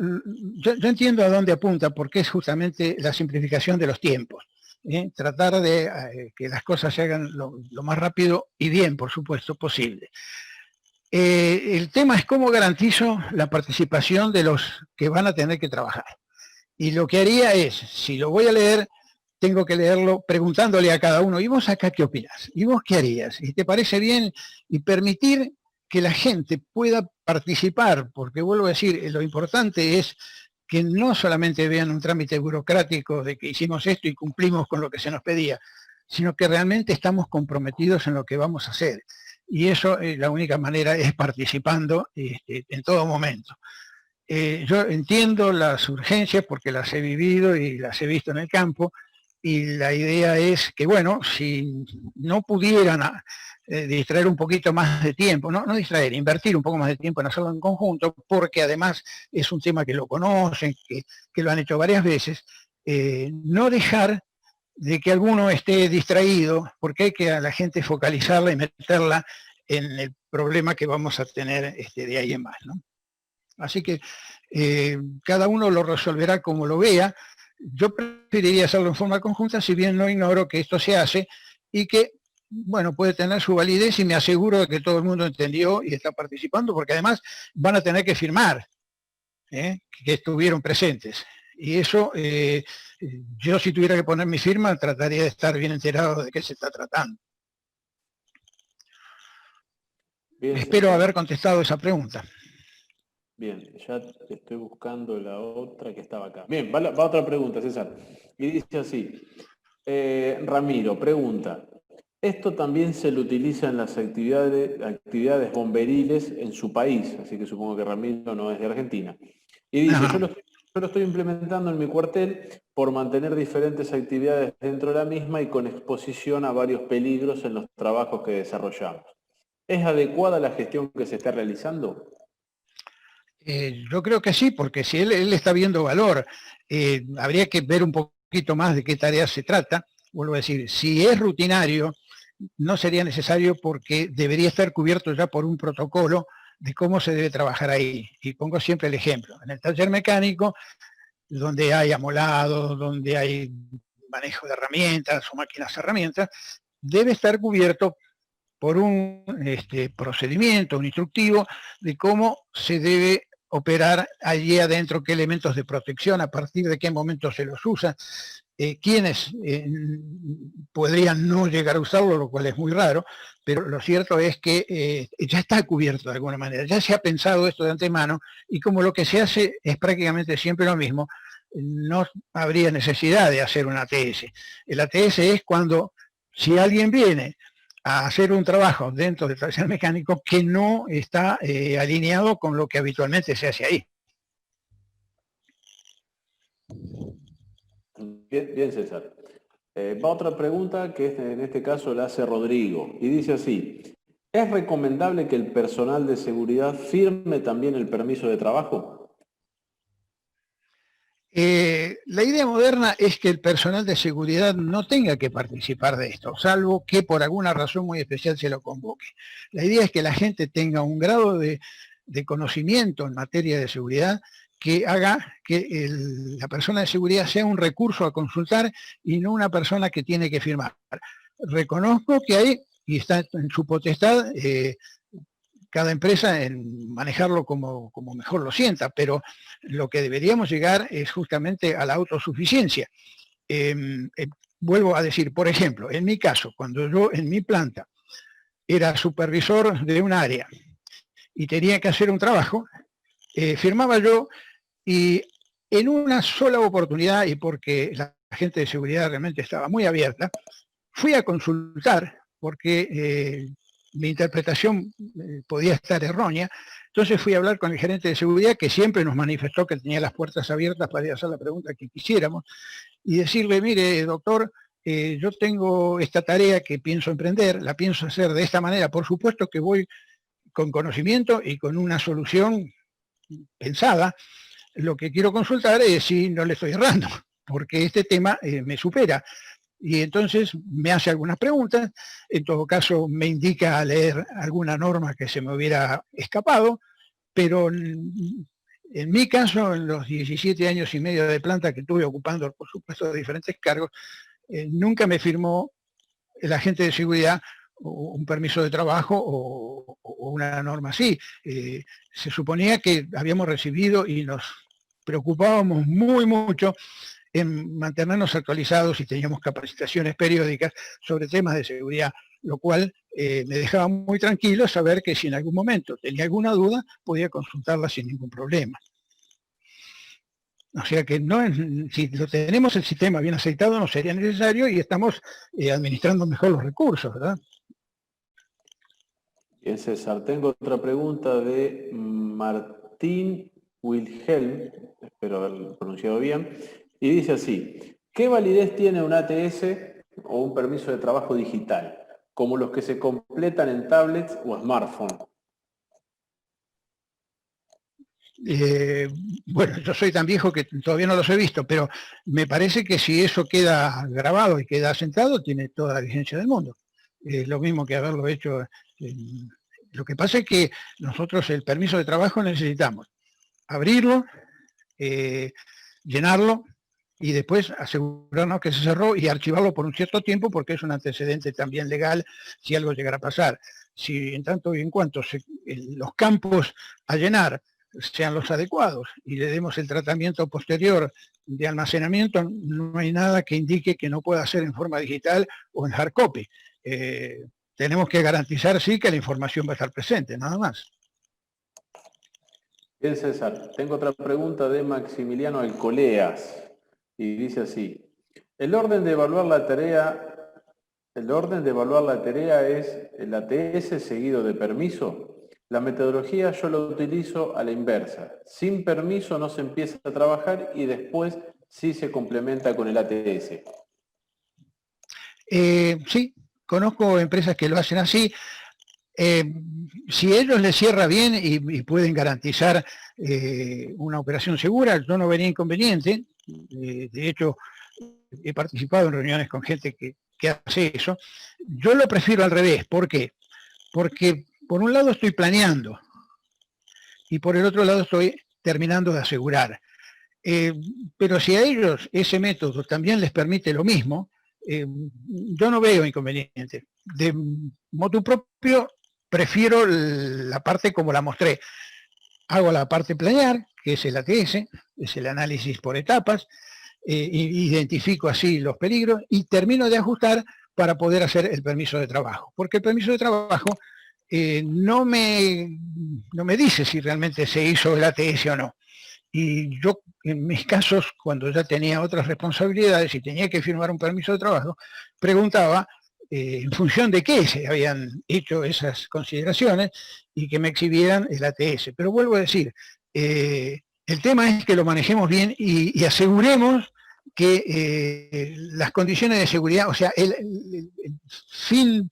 yo entiendo a dónde apunta, porque es justamente la simplificación de los tiempos. Tratar de que las cosas se hagan lo más rápido y bien, por supuesto, posible. El tema es cómo garantizo la participación de los que van a tener que trabajar. Y lo que haría es, si lo voy a leer, tengo que leerlo preguntándole a cada uno: ¿y vos acá qué opinás? ¿Y vos qué harías? ¿Y te parece bien? Y permitir que la gente pueda participar, porque vuelvo a decir, lo importante es que no solamente vean un trámite burocrático de que hicimos esto y cumplimos con lo que se nos pedía, sino que realmente estamos comprometidos en lo que vamos a hacer. Y eso, la única manera es participando en todo momento. Yo entiendo las urgencias porque las he vivido y las he visto en el campo, y la idea es que, bueno, si no pudieran distraer un poquito más de tiempo, no distraer, invertir un poco más de tiempo en hacerlo en conjunto, porque además es un tema que lo conocen, que lo han hecho varias veces, no dejar de que alguno esté distraído, porque hay que a la gente focalizarla y meterla en el problema que vamos a tener de ahí en más, ¿no? Así que cada uno lo resolverá como lo vea. Yo preferiría hacerlo en forma conjunta, si bien no ignoro que esto se hace y que, bueno, puede tener su validez, y me aseguro de que todo el mundo entendió y está participando, porque además van a tener que firmar que estuvieron presentes. Y eso, yo si tuviera que poner mi firma, trataría de estar bien enterado de qué se está tratando. Bien, Espero César. haber contestado esa pregunta. Bien, ya estoy buscando la otra que estaba acá. Bien, va otra pregunta, César. Y dice así, Ramiro pregunta, esto también se lo utiliza en las actividades bomberiles en su país, así que supongo que Ramiro no es de Argentina. Y dice, Ajá. yo lo estoy implementando en mi cuartel por mantener diferentes actividades dentro de la misma y con exposición a varios peligros en los trabajos que desarrollamos. ¿Es adecuada la gestión que se está realizando? Yo creo que sí, porque si él está viendo valor, habría que ver un poquito más de qué tareas se trata. Vuelvo a decir, si es rutinario, no sería necesario, porque debería estar cubierto ya por un protocolo de cómo se debe trabajar ahí. Y pongo siempre el ejemplo. En el taller mecánico, donde hay amolados, donde hay manejo de herramientas o máquinas herramientas, debe estar cubierto por un procedimiento, un instructivo de cómo se debe operar allí adentro, qué elementos de protección, a partir de qué momento se los usa, quiénes podrían no llegar a usarlo, lo cual es muy raro, pero lo cierto es que ya está cubierto de alguna manera, ya se ha pensado esto de antemano, y como lo que se hace es prácticamente siempre lo mismo, no habría necesidad de hacer un ATS. El ATS es cuando, si alguien viene a hacer un trabajo dentro del taller mecánico que no está alineado con lo que habitualmente se hace ahí. Bien, bien, César. Va otra pregunta que en este caso la hace Rodrigo y dice así, ¿es recomendable que el personal de seguridad firme también el permiso de trabajo? La idea moderna es que el personal de seguridad no tenga que participar de esto, salvo que por alguna razón muy especial se lo convoque. La idea es que la gente tenga un grado de conocimiento en materia de seguridad que haga que la persona de seguridad sea un recurso a consultar y no una persona que tiene que firmar. Reconozco que hay, y está en su potestad, cada empresa en manejarlo como mejor lo sienta, pero lo que deberíamos llegar es justamente a la autosuficiencia. Vuelvo a decir, por ejemplo, en mi caso, cuando yo en mi planta era supervisor de un área y tenía que hacer un trabajo, firmaba yo, y en una sola oportunidad, y porque la gente de seguridad realmente estaba muy abierta, fui a consultar, porque mi interpretación podía estar errónea. Entonces fui a hablar con el gerente de seguridad, que siempre nos manifestó que tenía las puertas abiertas para ir a hacer la pregunta que quisiéramos, y decirle, mire, doctor, yo tengo esta tarea que pienso emprender, la pienso hacer de esta manera, por supuesto que voy con conocimiento y con una solución pensada. Lo que quiero consultar es si no le estoy errando, porque este tema me supera. Y entonces me hace algunas preguntas, en todo caso me indica a leer alguna norma que se me hubiera escapado, pero en mi caso, en los 17 años y medio de planta que tuve ocupando, por supuesto, diferentes cargos, nunca me firmó el agente de seguridad un permiso de trabajo o una norma así. Se suponía que habíamos recibido y nos preocupábamos muy mucho en mantenernos actualizados y teníamos capacitaciones periódicas sobre temas de seguridad. lo cual me dejaba muy tranquilo saber que si en algún momento tenía alguna duda, podía consultarla sin ningún problema. O sea que no es, si lo tenemos el sistema bien aceitado no sería necesario y estamos administrando mejor los recursos, ¿verdad? Bien, César, tengo otra pregunta de Martín Wilhelm, espero haberlo pronunciado bien, y dice así: ¿qué validez tiene un ATS o un permiso de trabajo digital, como los que se completan en tablets o smartphones? Bueno, yo soy tan viejo que todavía no los he visto, pero me parece que si eso queda grabado y queda asentado, tiene toda la vigencia del mundo. Es lo mismo que haberlo hecho. Lo que pasa es que nosotros el permiso de trabajo necesitamos abrirlo, llenarlo y después asegurarnos que se cerró y archivarlo por un cierto tiempo, porque es un antecedente también legal si algo llegara a pasar. Si en tanto y en cuanto los campos a llenar sean los adecuados y le demos el tratamiento posterior de almacenamiento, no hay nada que indique que no pueda ser en forma digital o en hard copy. Tenemos que garantizar, sí, que la información va a estar presente, nada más. Bien, César, tengo otra pregunta de Maximiliano Alcoleas, y dice así: el orden de evaluar la tarea es el ATS seguido de permiso. La metodología yo lo utilizo a la inversa. Sin permiso no se empieza a trabajar y después sí se complementa con el ATS. Sí, conozco empresas que lo hacen así. Si ellos les cierra bien y pueden garantizar una operación segura, yo no vería inconveniente. De hecho, he participado en reuniones con gente que hace eso. Yo lo prefiero al revés. ¿Por qué? Porque por un lado estoy planeando y por el otro lado estoy terminando de asegurar. Pero si a ellos ese método también les permite lo mismo, yo no veo inconveniente. De motu propio, prefiero la parte como la mostré. Hago la parte planear, que es el ATS, es el análisis por etapas, identifico así los peligros y termino de ajustar para poder hacer el permiso de trabajo. Porque el permiso de trabajo no me dice si realmente se hizo el ATS o no. Y yo, en mis casos, cuando ya tenía otras responsabilidades y tenía que firmar un permiso de trabajo, preguntaba en función de qué se habían hecho esas consideraciones y que me exhibieran el ATS. Pero vuelvo a decir, el tema es que lo manejemos bien y aseguremos que las condiciones de seguridad, o sea, el fin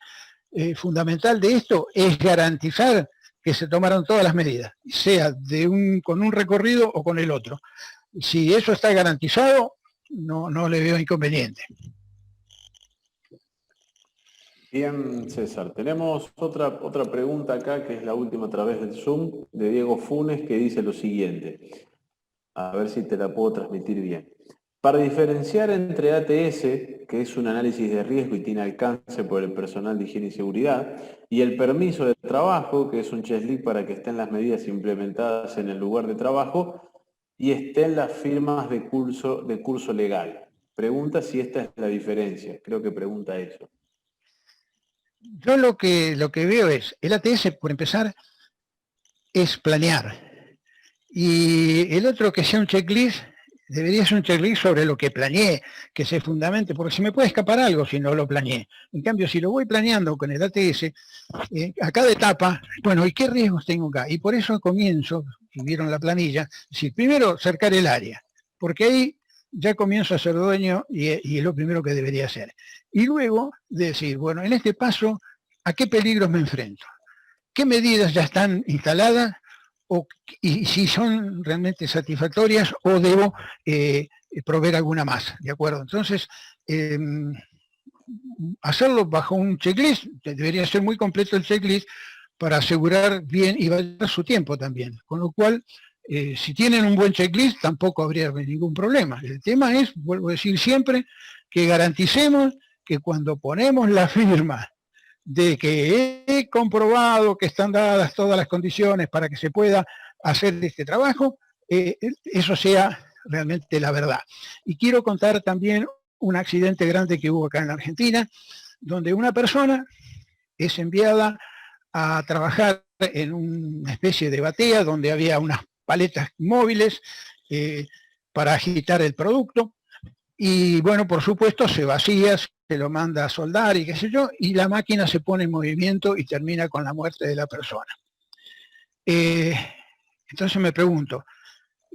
fundamental de esto es garantizar que se tomaron todas las medidas, sea con un recorrido o con el otro. Si eso está garantizado, no le veo inconveniente. Bien, César, tenemos otra pregunta acá, que es la última a través del Zoom, de Diego Funes, que dice lo siguiente. A ver si te la puedo transmitir bien. Para diferenciar entre ATS, que es un análisis de riesgo y tiene alcance por el personal de higiene y seguridad, y el permiso de trabajo, que es un checklist para que estén las medidas implementadas en el lugar de trabajo y estén las firmas de curso legal. Pregunta si esta es la diferencia. Creo que pregunta eso. Yo lo que veo es, el ATS, por empezar, es planear. Y el otro, que sea un checklist, debería ser un checklist sobre lo que planeé, que se fundamente, porque se me puede escapar algo si no lo planeé. En cambio, si lo voy planeando con el ATS, a cada etapa, bueno, ¿y qué riesgos tengo acá? Y por eso comienzo, si vieron la planilla, es decir, primero cercar el área, porque ahí ya comienzo a ser dueño y es lo primero que debería hacer. Y luego decir, bueno, en este paso, ¿a qué peligros me enfrento? ¿Qué medidas ya están instaladas? Y si son realmente satisfactorias o debo proveer alguna más, ¿de acuerdo? Entonces, hacerlo bajo un checklist, debería ser muy completo el checklist para asegurar bien y valorar su tiempo también, con lo cual, si tienen un buen checklist, tampoco habría ningún problema. El tema es, vuelvo a decir siempre, que garanticemos que cuando ponemos la firma de que he comprobado que están dadas todas las condiciones para que se pueda hacer este trabajo, eso sea realmente la verdad. Y quiero contar también un accidente grande que hubo acá en Argentina, donde una persona es enviada a trabajar en una especie de batea donde había unas paletas móviles para agitar el producto. Y bueno, por supuesto, se vacía, se lo manda a soldar y qué sé yo, y la máquina se pone en movimiento y termina con la muerte de la persona. Entonces me pregunto,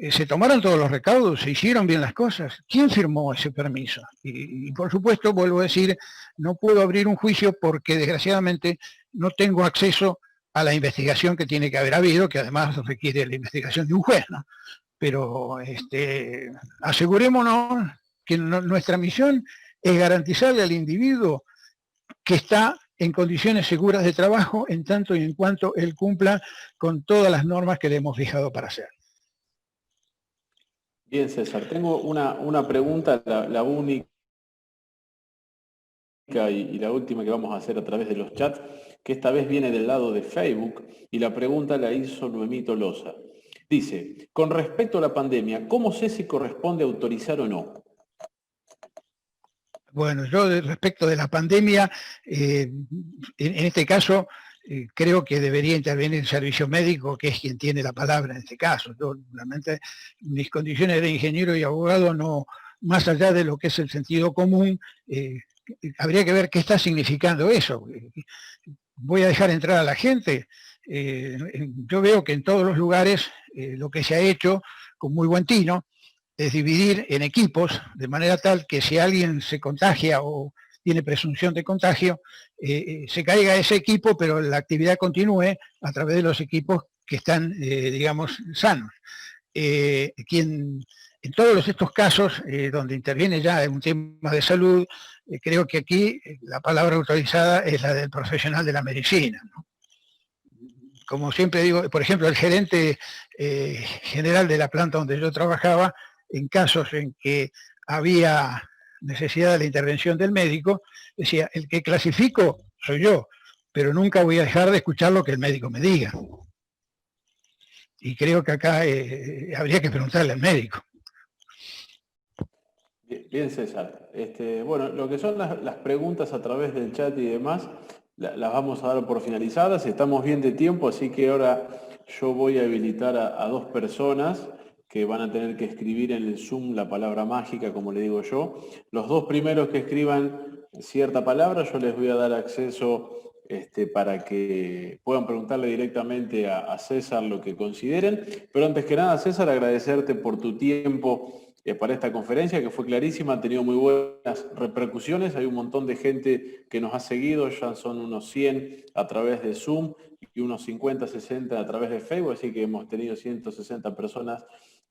¿se tomaron todos los recaudos? ¿Se hicieron bien las cosas? ¿Quién firmó ese permiso? Y por supuesto, vuelvo a decir, no puedo abrir un juicio porque desgraciadamente no tengo acceso a la investigación que tiene que haber habido, que además requiere la investigación de un juez, ¿no? Pero asegurémonos que nuestra misión es garantizarle al individuo que está en condiciones seguras de trabajo en tanto y en cuanto él cumpla con todas las normas que le hemos fijado para hacer. Bien, César, tengo una pregunta, la única y la última que vamos a hacer a través de los chats, que esta vez viene del lado de Facebook, y la pregunta la hizo Noemí Tolosa. Dice, con respecto a la pandemia, ¿cómo sé si corresponde autorizar o no? Bueno, yo respecto de la pandemia, en este caso, creo que debería intervenir el servicio médico, que es quien tiene la palabra en este caso. Yo, realmente, mis condiciones de ingeniero y abogado, no, más allá de lo que es el sentido común, habría que ver qué está significando eso. Voy a dejar entrar a la gente. Yo veo que en todos los lugares lo que se ha hecho con muy buen tino es dividir en equipos, de manera tal que si alguien se contagia o tiene presunción de contagio, se caiga ese equipo, pero la actividad continúe a través de los equipos que están, digamos, sanos. En todos estos casos donde interviene ya un tema de salud, creo que aquí la palabra autorizada es la del profesional de la medicina, ¿no? Como siempre digo, por ejemplo, el gerente general de la planta donde yo trabajaba, en casos en que había necesidad de la intervención del médico, decía, el que clasifico soy yo, pero nunca voy a dejar de escuchar lo que el médico me diga. Y creo que acá habría que preguntarle al médico. Bien, César. Bueno, lo que son las preguntas a través del chat y demás, las vamos a dar por finalizadas. Estamos bien de tiempo, así que ahora yo voy a habilitar a dos personas que van a tener que escribir en el Zoom la palabra mágica, como le digo yo. Los dos primeros que escriban cierta palabra, yo les voy a dar acceso para que puedan preguntarle directamente a César lo que consideren. Pero antes que nada, César, agradecerte por tu tiempo para esta conferencia, que fue clarísima, ha tenido muy buenas repercusiones. Hay un montón de gente que nos ha seguido, ya son unos 100 a través de Zoom y unos 50, 60 a través de Facebook, así que hemos tenido 160 personas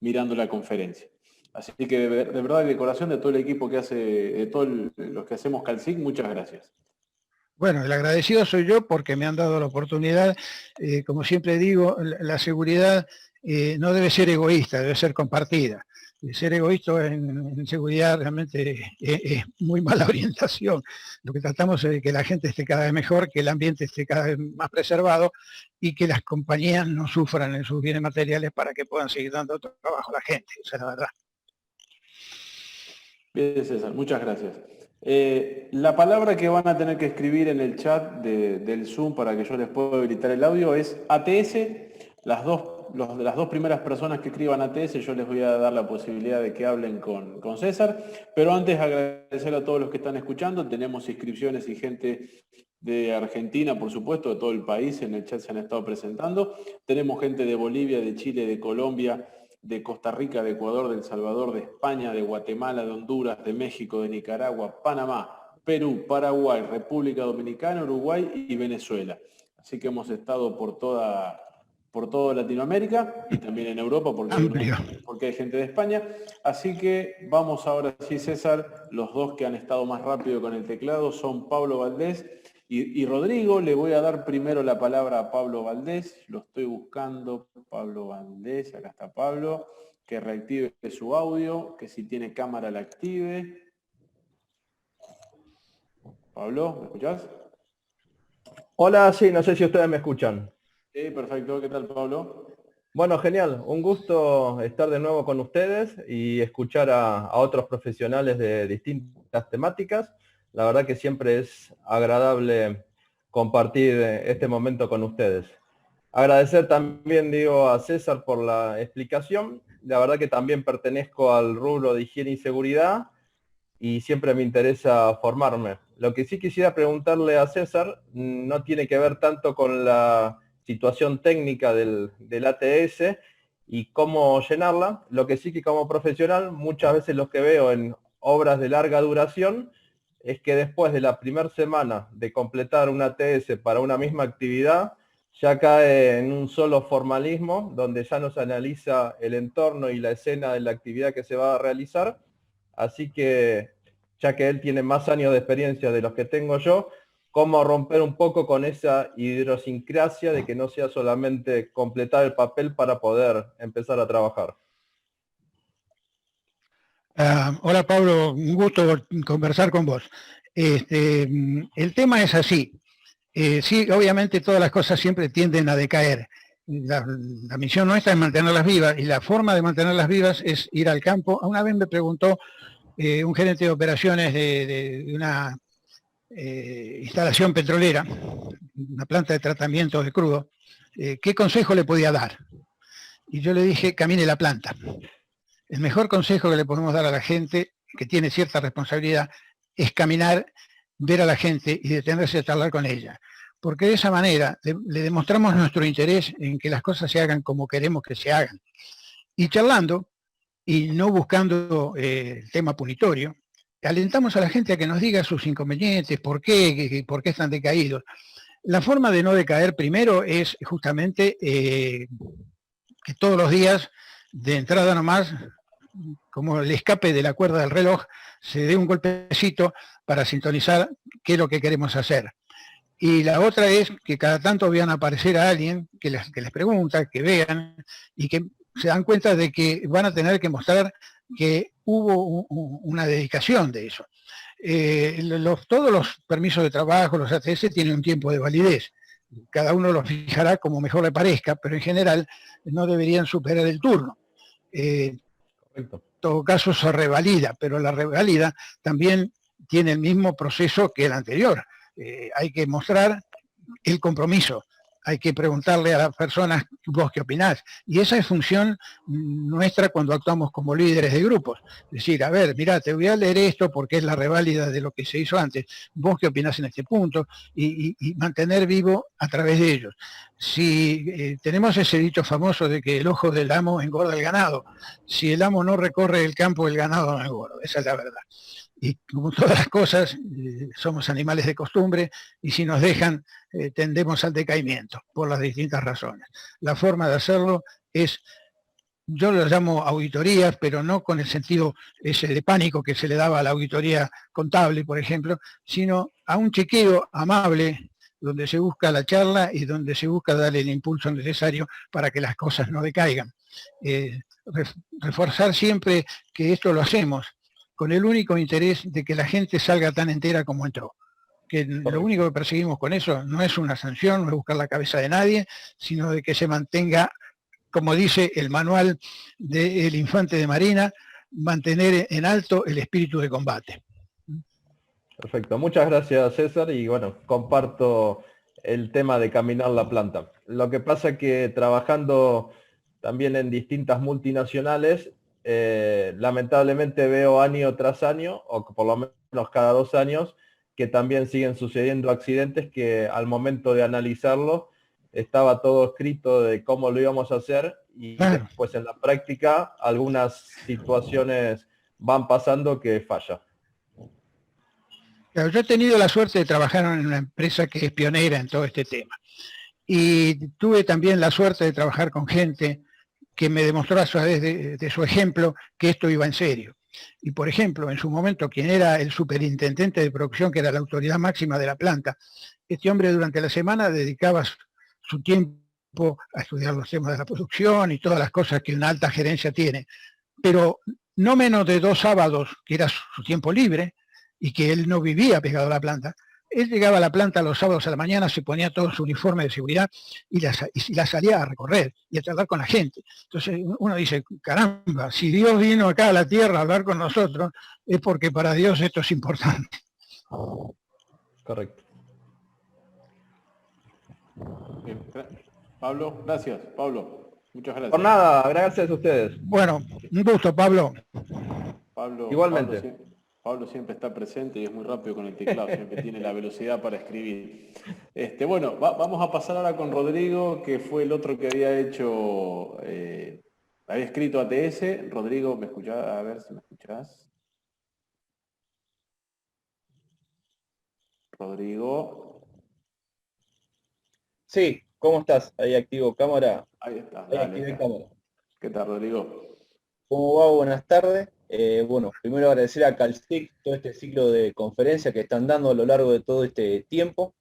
mirando la conferencia. Así que de verdad, de corazón, de todo el equipo que hace, de todos los que hacemos CalSIC, muchas gracias. Bueno, el agradecido soy yo porque me han dado la oportunidad. Como siempre digo, la seguridad no debe ser egoísta, debe ser compartida. Ser egoísta en seguridad realmente es muy mala orientación. Lo que tratamos es de que la gente esté cada vez mejor, que el ambiente esté cada vez más preservado y que las compañías no sufran en sus bienes materiales para que puedan seguir dando trabajo a la gente. Esa es la verdad. Bien, César, muchas gracias. La palabra que van a tener que escribir en el chat del Zoom para que yo les pueda habilitar el audio es ATS. Las dos primeras personas que escriban ATS, yo les voy a dar la posibilidad de que hablen con César. Pero antes agradecer a todos los que están escuchando. Tenemos inscripciones y gente de Argentina, por supuesto, de todo el país. En el chat se han estado presentando. Tenemos gente de Bolivia, de Chile, de Colombia, de Costa Rica, de Ecuador, de El Salvador, de España, de Guatemala, de Honduras, de México, de Nicaragua, Panamá, Perú, Paraguay, República Dominicana, Uruguay y Venezuela. Así que hemos estado por toda Latinoamérica y también en Europa porque hay gente de España. Así que vamos ahora sí, César. Los dos que han estado más rápido con el teclado son Pablo Valdés y Rodrigo. Le voy a dar primero la palabra a Pablo Valdés. Lo estoy buscando. Pablo Valdés, acá está Pablo. Que reactive su audio, que si tiene cámara la active. Pablo, ¿me escuchás? Hola, sí, no sé si ustedes me escuchan. Sí, perfecto. ¿Qué tal, Pablo? Bueno, genial. Un gusto estar de nuevo con ustedes y escuchar a otros profesionales de distintas temáticas. La verdad que siempre es agradable compartir este momento con ustedes. Agradecer también, digo, a César por la explicación. La verdad que también pertenezco al rubro de higiene y seguridad y siempre me interesa formarme. Lo que sí quisiera preguntarle a César no tiene que ver tanto con la situación técnica del ATS y cómo llenarla. Lo que sí que como profesional, muchas veces lo que veo en obras de larga duración es que después de la primera semana de completar un ATS para una misma actividad, ya cae en un solo formalismo, donde ya no se analiza el entorno y la escena de la actividad que se va a realizar. Así que, ya que él tiene más años de experiencia de los que tengo yo, cómo romper un poco con esa idiosincrasia de que no sea solamente completar el papel para poder empezar a trabajar. Hola Pablo, un gusto conversar con vos. El tema es así. Sí, obviamente todas las cosas siempre tienden a decaer. La misión nuestra es mantenerlas vivas y la forma de mantenerlas vivas es ir al campo. Una vez me preguntó un gerente de operaciones de una instalación petrolera, una planta de tratamiento de crudo, ¿qué consejo le podía dar? Y yo le dije, camine la planta. El mejor consejo que le podemos dar a la gente que tiene cierta responsabilidad es caminar, ver a la gente y detenerse a charlar con ella. Porque de esa manera le demostramos nuestro interés en que las cosas se hagan como queremos que se hagan. Y charlando, y no buscando el tema punitorio, alentamos a la gente a que nos diga sus inconvenientes, por qué están decaídos. La forma de no decaer primero es justamente que todos los días, de entrada nomás, como el escape de la cuerda del reloj, se dé un golpecito para sintonizar qué es lo que queremos hacer. Y la otra es que cada tanto vean aparecer a alguien que les pregunta, que vean y que se dan cuenta de que van a tener que mostrar que hubo una dedicación de eso. Todos los permisos de trabajo, los ATS, tienen un tiempo de validez. Cada uno los fijará como mejor le parezca, pero en general no deberían superar el turno. Correcto. En todo caso se revalida, pero la revalida también tiene el mismo proceso que el anterior. Hay que mostrar el compromiso, hay que preguntarle a las personas, vos qué opinás, y esa es función nuestra cuando actuamos como líderes de grupos, decir, a ver, mirá, te voy a leer esto porque es la reválida de lo que se hizo antes, vos qué opinás en este punto, y mantener vivo a través de ellos. Si tenemos ese dicho famoso de que el ojo del amo engorda el ganado, si el amo no recorre el campo, el ganado no engorda, esa es la verdad. Y como todas las cosas, somos animales de costumbre y si nos dejan, tendemos al decaimiento por las distintas razones. La forma de hacerlo es, yo lo llamo auditorías, pero no con el sentido ese de pánico que se le daba a la auditoría contable, por ejemplo, sino a un chequeo amable donde se busca la charla y donde se busca darle el impulso necesario para que las cosas no decaigan. Reforzar siempre que esto lo hacemos con el único interés de que la gente salga tan entera como entró. Que lo único que perseguimos con eso no es una sanción, no es buscar la cabeza de nadie, sino de que se mantenga, como dice el manual del infante de Marina, mantener en alto el espíritu de combate. Perfecto, muchas gracias César y bueno, comparto el tema de caminar la planta. Lo que pasa es que trabajando también en distintas multinacionales, lamentablemente veo año tras año, o por lo menos cada 2 años, que también siguen sucediendo accidentes que al momento de analizarlo estaba todo escrito de cómo lo íbamos a hacer y después en la práctica algunas situaciones van pasando que falla. Claro, yo he tenido la suerte de trabajar en una empresa que es pionera en todo este tema y tuve también la suerte de trabajar con gente que me demostró a través de su ejemplo que esto iba en serio. Y por ejemplo, en su momento, quien era el superintendente de producción, que era la autoridad máxima de la planta, este hombre durante la semana dedicaba su tiempo a estudiar los temas de la producción y todas las cosas que una alta gerencia tiene, pero no menos de 2 sábados, que era su tiempo libre, y que él no vivía pegado a la planta. Él llegaba a la planta los sábados a la mañana, se ponía todo su uniforme de seguridad y la salía a recorrer y a charlar con la gente. Entonces uno dice, caramba, si Dios vino acá a la tierra a hablar con nosotros, es porque para Dios esto es importante. Correcto. Bien, Pablo, gracias. Pablo, muchas gracias. Por nada, gracias a ustedes. Bueno, un gusto, Pablo. Igualmente. Pablo siempre está presente y es muy rápido con el teclado, siempre tiene la velocidad para escribir. Bueno, vamos a pasar ahora con Rodrigo, que fue el otro que había hecho, había escrito ATS. Rodrigo, ¿me escuchás? A ver si me escuchás. Rodrigo. Sí, ¿cómo estás? Ahí activo cámara. Ahí está, Ahí dale. activé cámara. ¿Qué tal, Rodrigo? ¿Cómo va? Buenas tardes. Bueno, primero agradecer a Calstic todo este ciclo de conferencias que están dando a lo largo de todo este tiempo.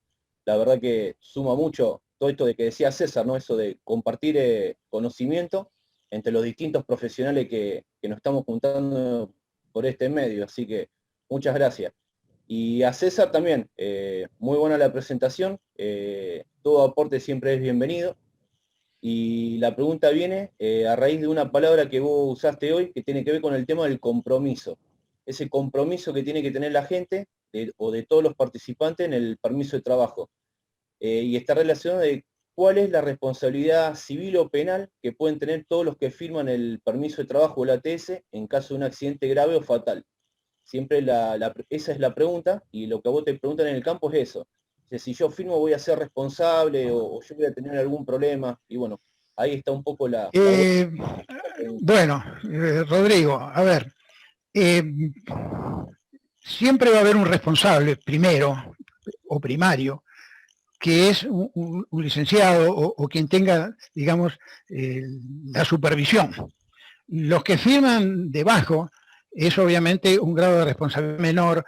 La verdad que suma mucho todo esto de que decía César, ¿no? Eso de compartir conocimiento entre los distintos profesionales que nos estamos juntando por este medio. Así que muchas gracias. Y a César también, muy buena la presentación. Todo aporte siempre es bienvenido. Y la pregunta viene a raíz de una palabra que vos usaste hoy, que tiene que ver con el tema del compromiso. Ese compromiso que tiene que tener la gente o de todos los participantes en el permiso de trabajo. Y está relacionado de cuál es la responsabilidad civil o penal que pueden tener todos los que firman el permiso de trabajo o el ATS en caso de un accidente grave o fatal. Siempre esa es la pregunta, y lo que a vos te preguntan en el campo es eso. Si yo firmo voy a ser responsable o yo voy a tener algún problema, y bueno, ahí está un poco la Bueno, Rodrigo, a ver, siempre va a haber un responsable primero o primario, que es un licenciado o quien tenga, digamos, la supervisión. Los que firman debajo es obviamente un grado de responsabilidad menor,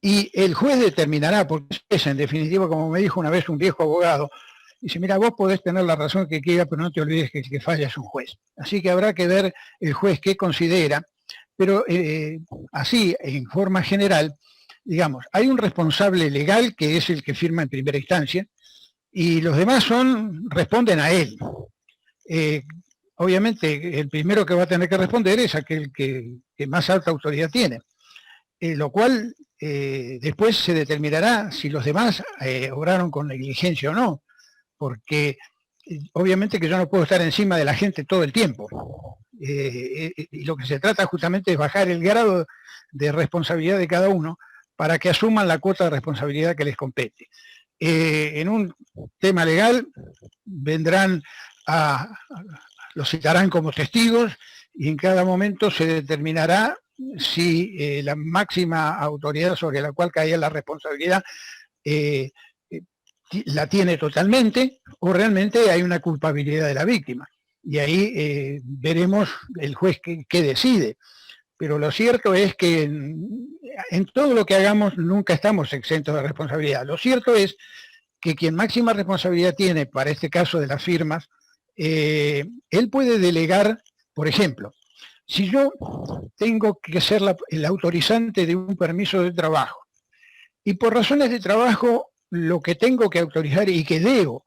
y el juez determinará, porque es en definitiva, como me dijo una vez un viejo abogado, dice, mira, vos podés tener la razón que quieras, pero no te olvides que el que falla es un juez. Así que habrá que ver el juez qué considera, pero así, en forma general, digamos, hay un responsable legal que es el que firma en primera instancia, y los demás responden a él. Obviamente, el primero que va a tener que responder es aquel que más alta autoridad tiene, lo cual después se determinará si los demás obraron con negligencia o no, porque obviamente que yo no puedo estar encima de la gente todo el tiempo. Y lo que se trata justamente es bajar el grado de responsabilidad de cada uno para que asuman la cuota de responsabilidad que les compete. En un tema legal vendrán los citarán como testigos, y en cada momento se determinará si la máxima autoridad sobre la cual caía la responsabilidad la tiene totalmente o realmente hay una culpabilidad de la víctima. Y ahí veremos el juez que decide. Pero lo cierto es que en todo lo que hagamos nunca estamos exentos de responsabilidad. Lo cierto es que quien máxima responsabilidad tiene, para este caso de las firmas, él puede delegar, por ejemplo, si yo tengo que ser el autorizante de un permiso de trabajo, y por razones de trabajo lo que tengo que autorizar y que debo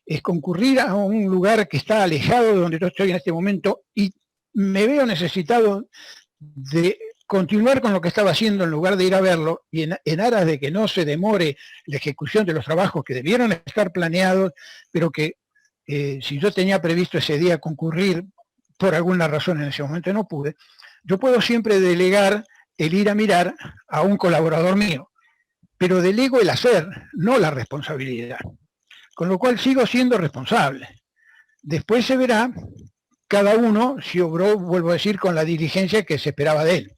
es concurrir a un lugar que está alejado de donde yo estoy en este momento, y me veo necesitado de continuar con lo que estaba haciendo en lugar de ir a verlo, y en aras de que no se demore la ejecución de los trabajos que debieron estar planeados, pero que si yo tenía previsto ese día concurrir, por alguna razón en ese momento no pude, yo puedo siempre delegar el ir a mirar a un colaborador mío, pero delego el hacer, no la responsabilidad, con lo cual sigo siendo responsable. Después se verá cada uno si obró, vuelvo a decir, con la diligencia que se esperaba de él.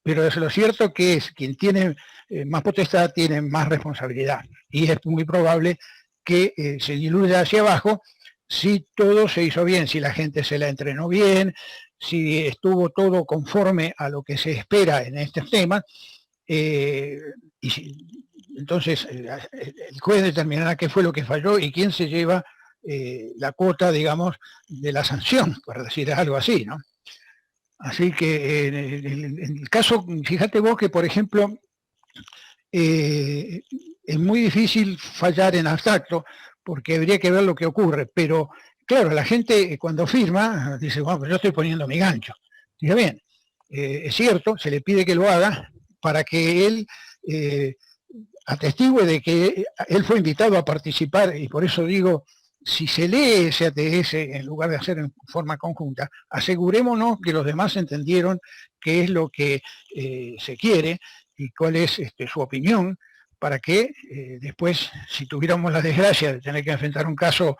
Pero es lo cierto que es quien tiene más potestad, tiene más responsabilidad, y es muy probable que se diluya hacia abajo si todo se hizo bien, si la gente se la entrenó bien, si estuvo todo conforme a lo que se espera en estos temas, entonces el juez determinará qué fue lo que falló y quién se lleva la cuota, digamos, de la sanción, por decir algo así, ¿no? Así que en el caso, fíjate vos que, por ejemplo, es muy difícil fallar en abstracto, porque habría que ver lo que ocurre, pero claro, la gente cuando firma dice, bueno, pues yo estoy poniendo mi gancho. Dice, bien, es cierto, se le pide que lo haga para que él atestigue de que él fue invitado a participar, y por eso digo, si se lee ese ATS en lugar de hacer en forma conjunta, asegurémonos que los demás entendieron qué es lo que se quiere y cuál es su opinión, para que después, si tuviéramos la desgracia de tener que enfrentar un caso,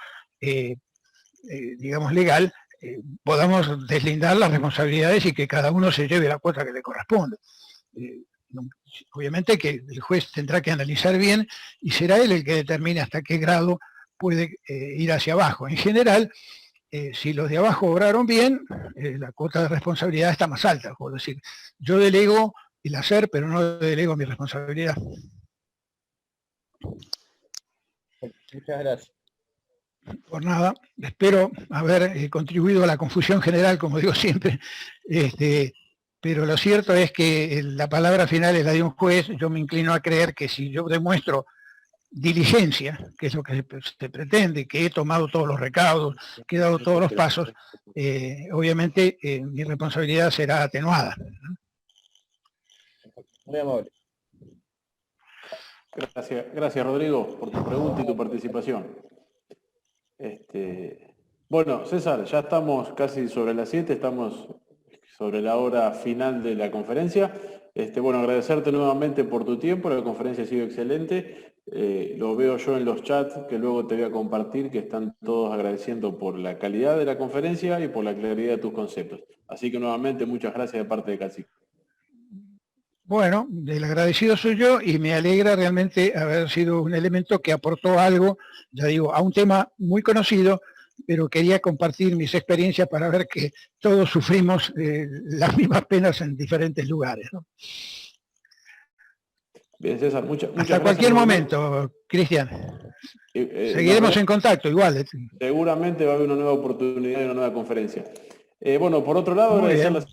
digamos, legal, podamos deslindar las responsabilidades y que cada uno se lleve la cuota que le corresponde. Obviamente que el juez tendrá que analizar bien y será él el que determine hasta qué grado puede ir hacia abajo. En general, si los de abajo obraron bien, la cuota de responsabilidad está más alta. Es decir, yo delego el hacer, pero no delego mi responsabilidad. Muchas gracias. Por nada, espero haber contribuido a la confusión general, como digo siempre, pero lo cierto es que la palabra final es la de un juez. Yo me inclino a creer que si yo demuestro diligencia, que es lo que se pretende, que he tomado todos los recaudos, que he dado todos los pasos, obviamente mi responsabilidad será atenuada. Muy amable. Gracias Rodrigo por tu pregunta y tu participación. Bueno, César, ya estamos casi sobre las 7, estamos sobre la hora final de la conferencia. Bueno, agradecerte nuevamente por tu tiempo, la conferencia ha sido excelente. Lo veo yo en los chats que luego te voy a compartir, que están todos agradeciendo por la calidad de la conferencia y por la claridad de tus conceptos. Así que nuevamente muchas gracias de parte de Calcic. Bueno, el agradecido soy yo y me alegra realmente haber sido un elemento que aportó algo, ya digo, a un tema muy conocido, pero quería compartir mis experiencias para ver que todos sufrimos las mismas penas en diferentes lugares, ¿no? Bien, César, muchas Hasta gracias. Cualquier momento, Cristian. Seguiremos en contacto, igual. Seguramente va a haber una nueva oportunidad y una nueva conferencia. Bueno, por otro lado, agradecerles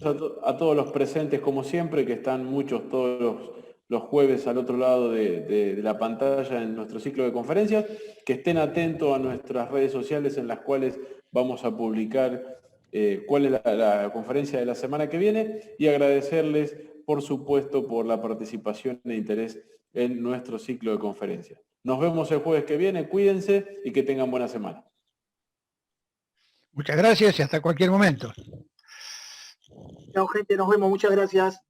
a todos los presentes, como siempre, que están muchos todos los jueves al otro lado de la pantalla en nuestro ciclo de conferencias, que estén atentos a nuestras redes sociales en las cuales vamos a publicar cuál es la conferencia de la semana que viene, y agradecerles, por supuesto, por la participación e interés en nuestro ciclo de conferencias. Nos vemos el jueves que viene, cuídense y que tengan buena semana. Muchas gracias y hasta cualquier momento. Chao, gente, nos vemos, muchas gracias.